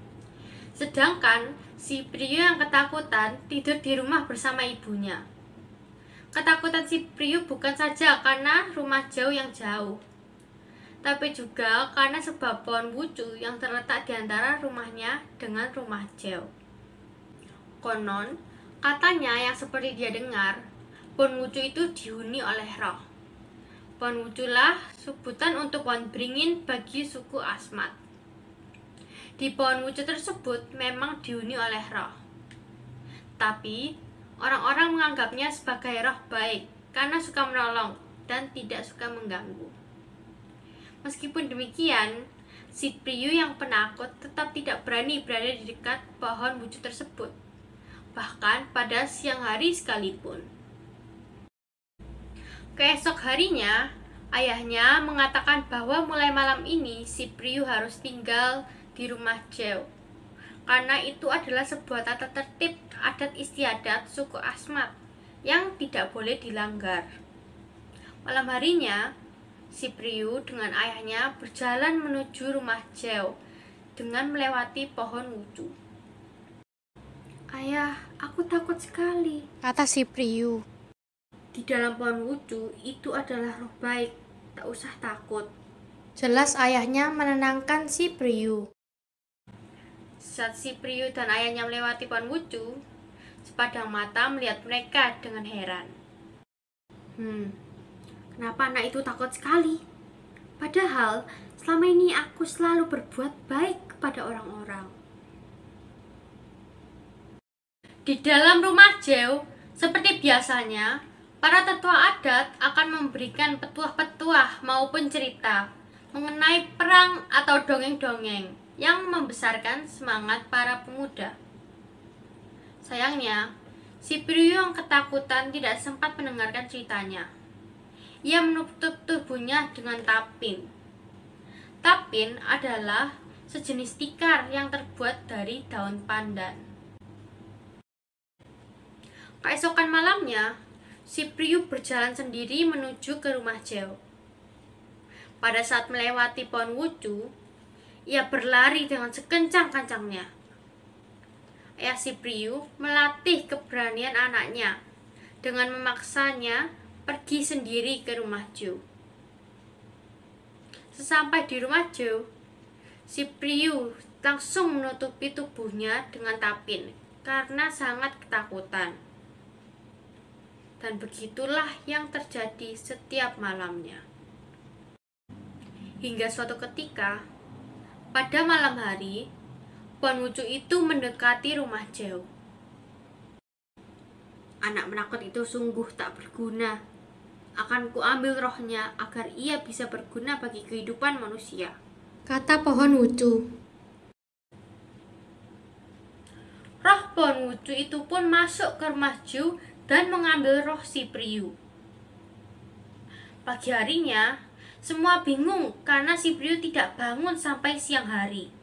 Sedangkan si Priu yang ketakutan tidur di rumah bersama ibunya. Ketakutan Sipriu bukan saja karena rumah jauh yang jauh, tapi juga karena sebab pohon wucu yang terletak di antara rumahnya dengan rumah jauh. Konon, katanya yang seperti dia dengar, pohon wucu itu dihuni oleh roh. Pohon wuculah sebutan untuk pohon beringin bagi suku Asmat. Di pohon wucu tersebut memang dihuni oleh roh. Tapi orang-orang menganggapnya sebagai roh baik karena suka menolong dan tidak suka mengganggu. Meskipun demikian, Sipriu yang penakut tetap tidak berani berada di dekat pohon wucu tersebut, bahkan pada siang hari sekalipun. Keesok harinya, ayahnya mengatakan bahwa mulai malam ini Sipriu harus tinggal di rumah jeu, karena itu adalah sebuah tata tertib adat istiadat suku Asmat yang tidak boleh dilanggar. Malam harinya, Sipriu dengan ayahnya berjalan menuju rumah jeu dengan melewati pohon wucu. Ayah, aku takut sekali, kata Sipriu. Di dalam pohon wucu itu adalah roh baik, tak usah takut, jelas ayahnya menenangkan Sipriu. saat Cypriu dan ayahnya melewati pohon wucu, sepasang mata melihat mereka dengan heran. Kenapa anak itu takut sekali? Padahal selama ini aku selalu berbuat baik kepada orang-orang. Di dalam rumah Jeo, seperti biasanya, para tetua adat akan memberikan petuah-petuah maupun cerita mengenai perang atau dongeng-dongeng yang membesarkan semangat para pemuda. Sayangnya, Cypriu yang ketakutan tidak sempat mendengarkan ceritanya. Ia menutup tubuhnya dengan tapin. Tapin adalah sejenis tikar yang terbuat dari daun pandan. Keesokan malamnya, Cypriu berjalan sendiri menuju ke rumah Jeo. Pada saat melewati pohon wucu, ia berlari dengan sekencang-kencangnya. Ayah Cypriu melatih keberanian anaknya dengan memaksanya pergi sendiri ke rumah Jeo. Sesampai di rumah Jeo, Cypriu langsung menutupi tubuhnya dengan tapin karena sangat ketakutan. Dan begitulah yang terjadi setiap malamnya. Hingga suatu ketika, pada malam hari, pohon wucu itu mendekati rumah Jeo. Anak menakut itu sungguh tak berguna. Akan kuambil rohnya agar ia bisa berguna bagi kehidupan manusia, kata pohon wucu. Roh pohon wucu itu pun masuk ke rumah Jeo dan mengambil roh Cypriu. Pagi harinya, semua bingung karena Cypriu tidak bangun sampai siang hari.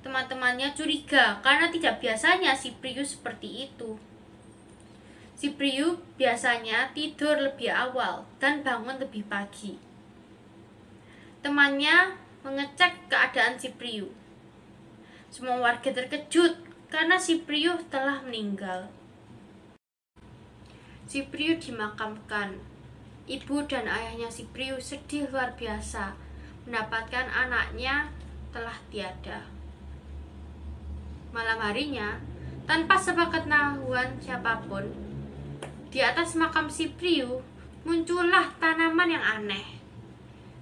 Teman-temannya curiga karena tidak biasanya Cypriu seperti itu. Cypriu biasanya tidur lebih awal dan bangun lebih pagi. Temannya mengecek keadaan Cypriu. Semua warga terkejut karena Cypriu telah meninggal. Cypriu dimakamkan. Ibu dan ayahnya Cypriu sedih luar biasa mendapatkan anaknya telah tiada. Malam harinya, tanpa sepengetahuan siapapun, di atas makam Cypriu muncullah tanaman yang aneh.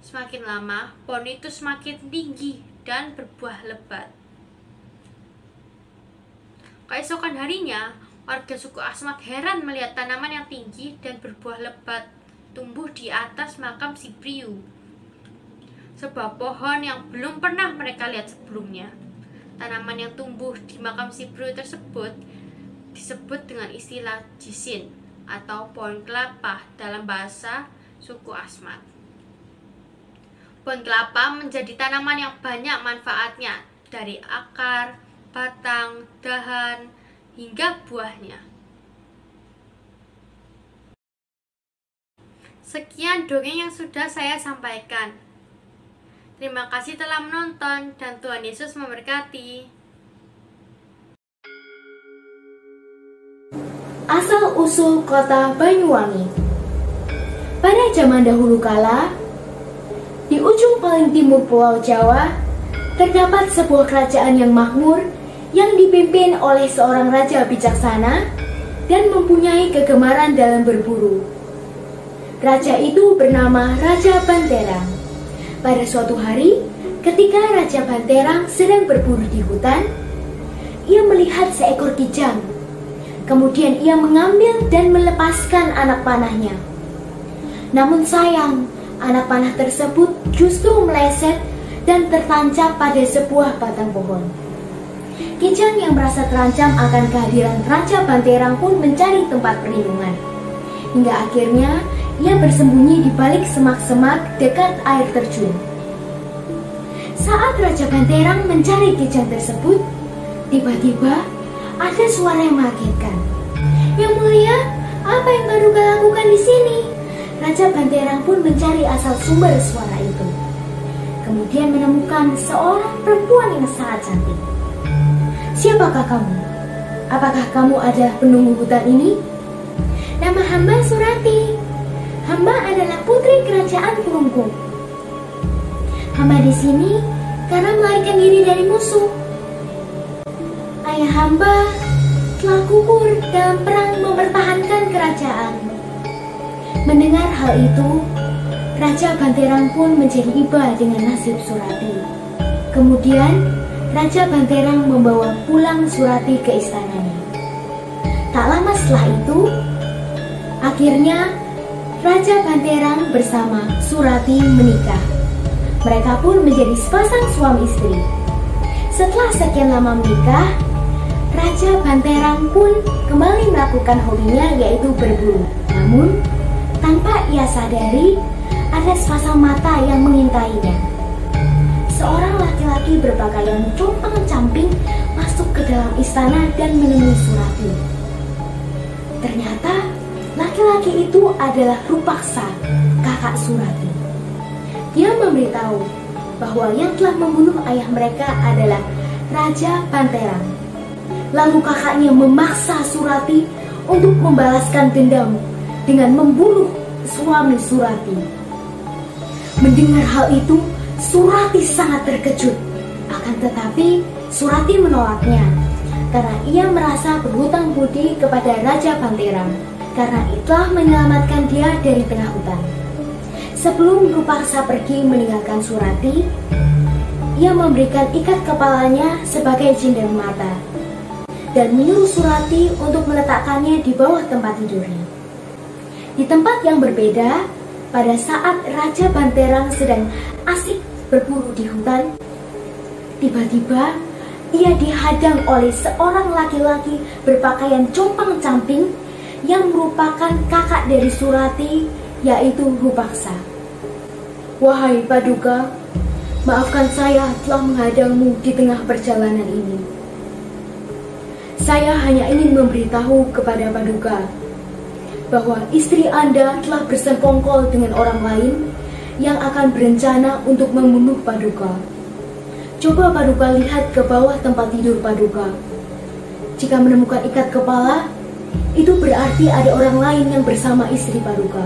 Semakin lama, pohon itu semakin tinggi dan berbuah lebat. Keesokan harinya, warga suku Asmat heran melihat tanaman yang tinggi dan berbuah lebat tumbuh di atas makam Cypriu. Sebuah pohon yang belum pernah mereka lihat sebelumnya. Tanaman yang tumbuh di makam Cypriu tersebut disebut dengan istilah jisin atau pohon kelapa dalam bahasa suku Asmat. Pohon kelapa menjadi tanaman yang banyak manfaatnya, dari akar, batang, dahan, hingga buahnya. Sekian dongeng yang sudah saya sampaikan. Terima kasih telah menonton dan Tuhan Yesus memberkati. Asal-usul kota Banyuwangi. Pada zaman dahulu kala, di ujung paling timur Pulau Jawa, terdapat sebuah kerajaan yang makmur yang dipimpin oleh seorang raja bijaksana dan mempunyai kegemaran dalam berburu. Raja itu bernama Raja Banterang. Pada suatu hari, ketika Raja Banterang sedang berburu di hutan, ia melihat seekor kijang. Kemudian ia mengambil dan melepaskan anak panahnya. Namun sayang, anak panah tersebut justru meleset dan tertancap pada sebuah batang pohon. Kijang yang merasa terancam akan kehadiran Raja Banterang pun mencari tempat perlindungan. Hingga akhirnya ia bersembunyi di balik semak-semak dekat air terjun. Saat Raja Banterang mencari kijang tersebut, tiba-tiba ada suara yang mengagetkan. Yang mulia, apa yang baru kau lakukan di sini? Raja Banterang pun mencari asal sumber suara itu. Kemudian menemukan seorang perempuan yang sangat cantik. Siapakah kamu? Apakah kamu adalah penunggu hutan ini? Nama hamba Surati. Hamba adalah putri kerajaan Purungkung. Hamba di sini karena melarikan diri dari musuh. ayah hamba telah gugur dalam perang mempertahankan kerajaan. Mendengar hal itu, Raja Banterang pun menjadi iba dengan nasib Surati. Kemudian, Raja Banterang membawa pulang Surati ke istananya. Tak lama setelah itu, akhirnya Raja Banterang bersama Surati menikah. Mereka pun menjadi sepasang suami istri. Setelah sekian lama menikah, Raja Banterang pun kembali melakukan hobinya, yaitu berburu. Namun, tanpa ia sadari, ada sepasang mata yang mengintainya. Seorang laki-laki berpakaian compang-camping masuk ke dalam istana dan menemui Surati. Ternyata laki-laki itu adalah Rupaksa, kakak Surati. Dia memberitahu bahwa yang telah membunuh ayah mereka adalah Raja Banterang. Lalu kakaknya memaksa Surati untuk membalaskan dendam dengan membunuh suami Surati. Mendengar hal itu, Surati sangat terkejut. Akan tetapi, Surati menolaknya karena ia merasa berhutang budi kepada Raja Banterang karena telah menyelamatkan dia dari tengah hutan. Sebelum Rupaksa pergi meninggalkan Surati, ia memberikan ikat kepalanya sebagai cincin mata dan menyuruh Surati untuk meletakkannya di bawah tempat tidurnya. Di tempat yang berbeda, pada saat Raja Banterang sedang asik berburu di hutan, tiba-tiba ia dihadang oleh seorang laki-laki berpakaian compang-camping yang merupakan kakak dari Surati, yaitu Rupaksa. "Wahai Paduka, maafkan saya telah menghadangmu di tengah perjalanan ini. Saya hanya ingin memberitahu kepada Paduka bahwa istri Anda telah bersekongkol dengan orang lain yang akan berencana untuk membunuh Paduka. Coba Paduka lihat ke bawah tempat tidur Paduka. Jika menemukan ikat kepala, itu berarti ada orang lain yang bersama istri Paduka.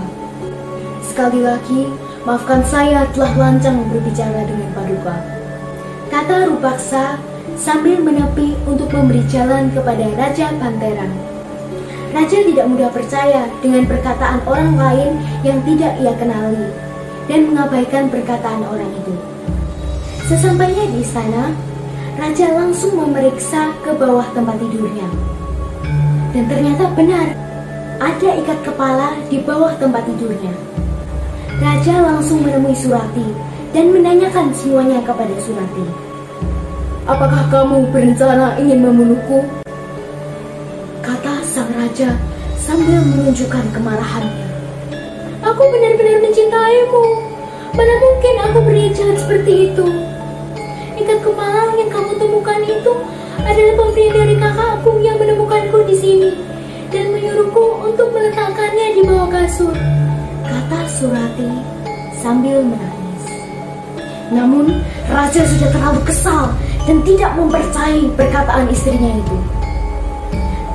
Sekali lagi, maafkan saya telah lancang berbicara dengan Paduka," kata Rupaksa sambil menepi untuk memberi jalan kepada Raja Banterang. Raja tidak mudah percaya dengan perkataan orang lain yang tidak ia kenali dan mengabaikan perkataan orang itu. Sesampainya di istana, Raja langsung memeriksa ke bawah tempat tidurnya. Dan ternyata benar, ada ikat kepala di bawah tempat tidurnya. Raja langsung menemui Surati dan menanyakan semuanya kepada Surati. "Apakah kamu berencana ingin membunuhku?" kata sang raja sambil menunjukkan kemarahannya. "Aku benar-benar mencintaimu. Mana mungkin aku berniat jahat seperti itu. Ikat kepala yang kamu temukan itu adalah pemberian dari kakakku yang menemukanku di sini dan menyuruhku untuk meletakkannya di bawah kasur," kata Surati sambil menangis. Namun, raja sudah terlalu kesal dan tidak mempercayai perkataan istrinya itu.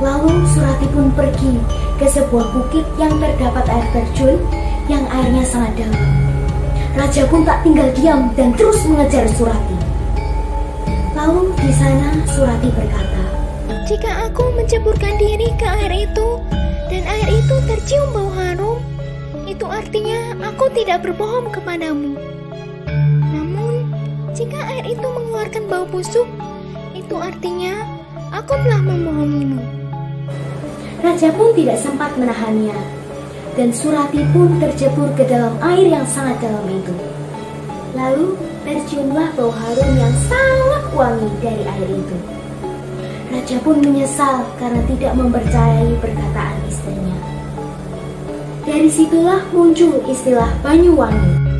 Lalu Surati pun pergi ke sebuah bukit yang terdapat air terjun yang airnya sangat dalam. Raja pun tak tinggal diam dan terus mengejar Surati. Lalu di sana Surati berkata, "Jika aku menceburkan diri ke air itu dan air itu tercium bau harum, itu artinya aku tidak berbohong kepadamu. Namun, jika air itu mengeluarkan bau busuk, itu artinya aku telah membohongimu." Raja pun tidak sempat menahannya, dan Surati pun terjebur ke dalam air yang sangat dalam itu. Lalu terciumlah bau harum yang sangat wangi dari air itu. Raja pun menyesal karena tidak mempercayai perkataan istrinya. Dari situlah muncul istilah Banyuwangi.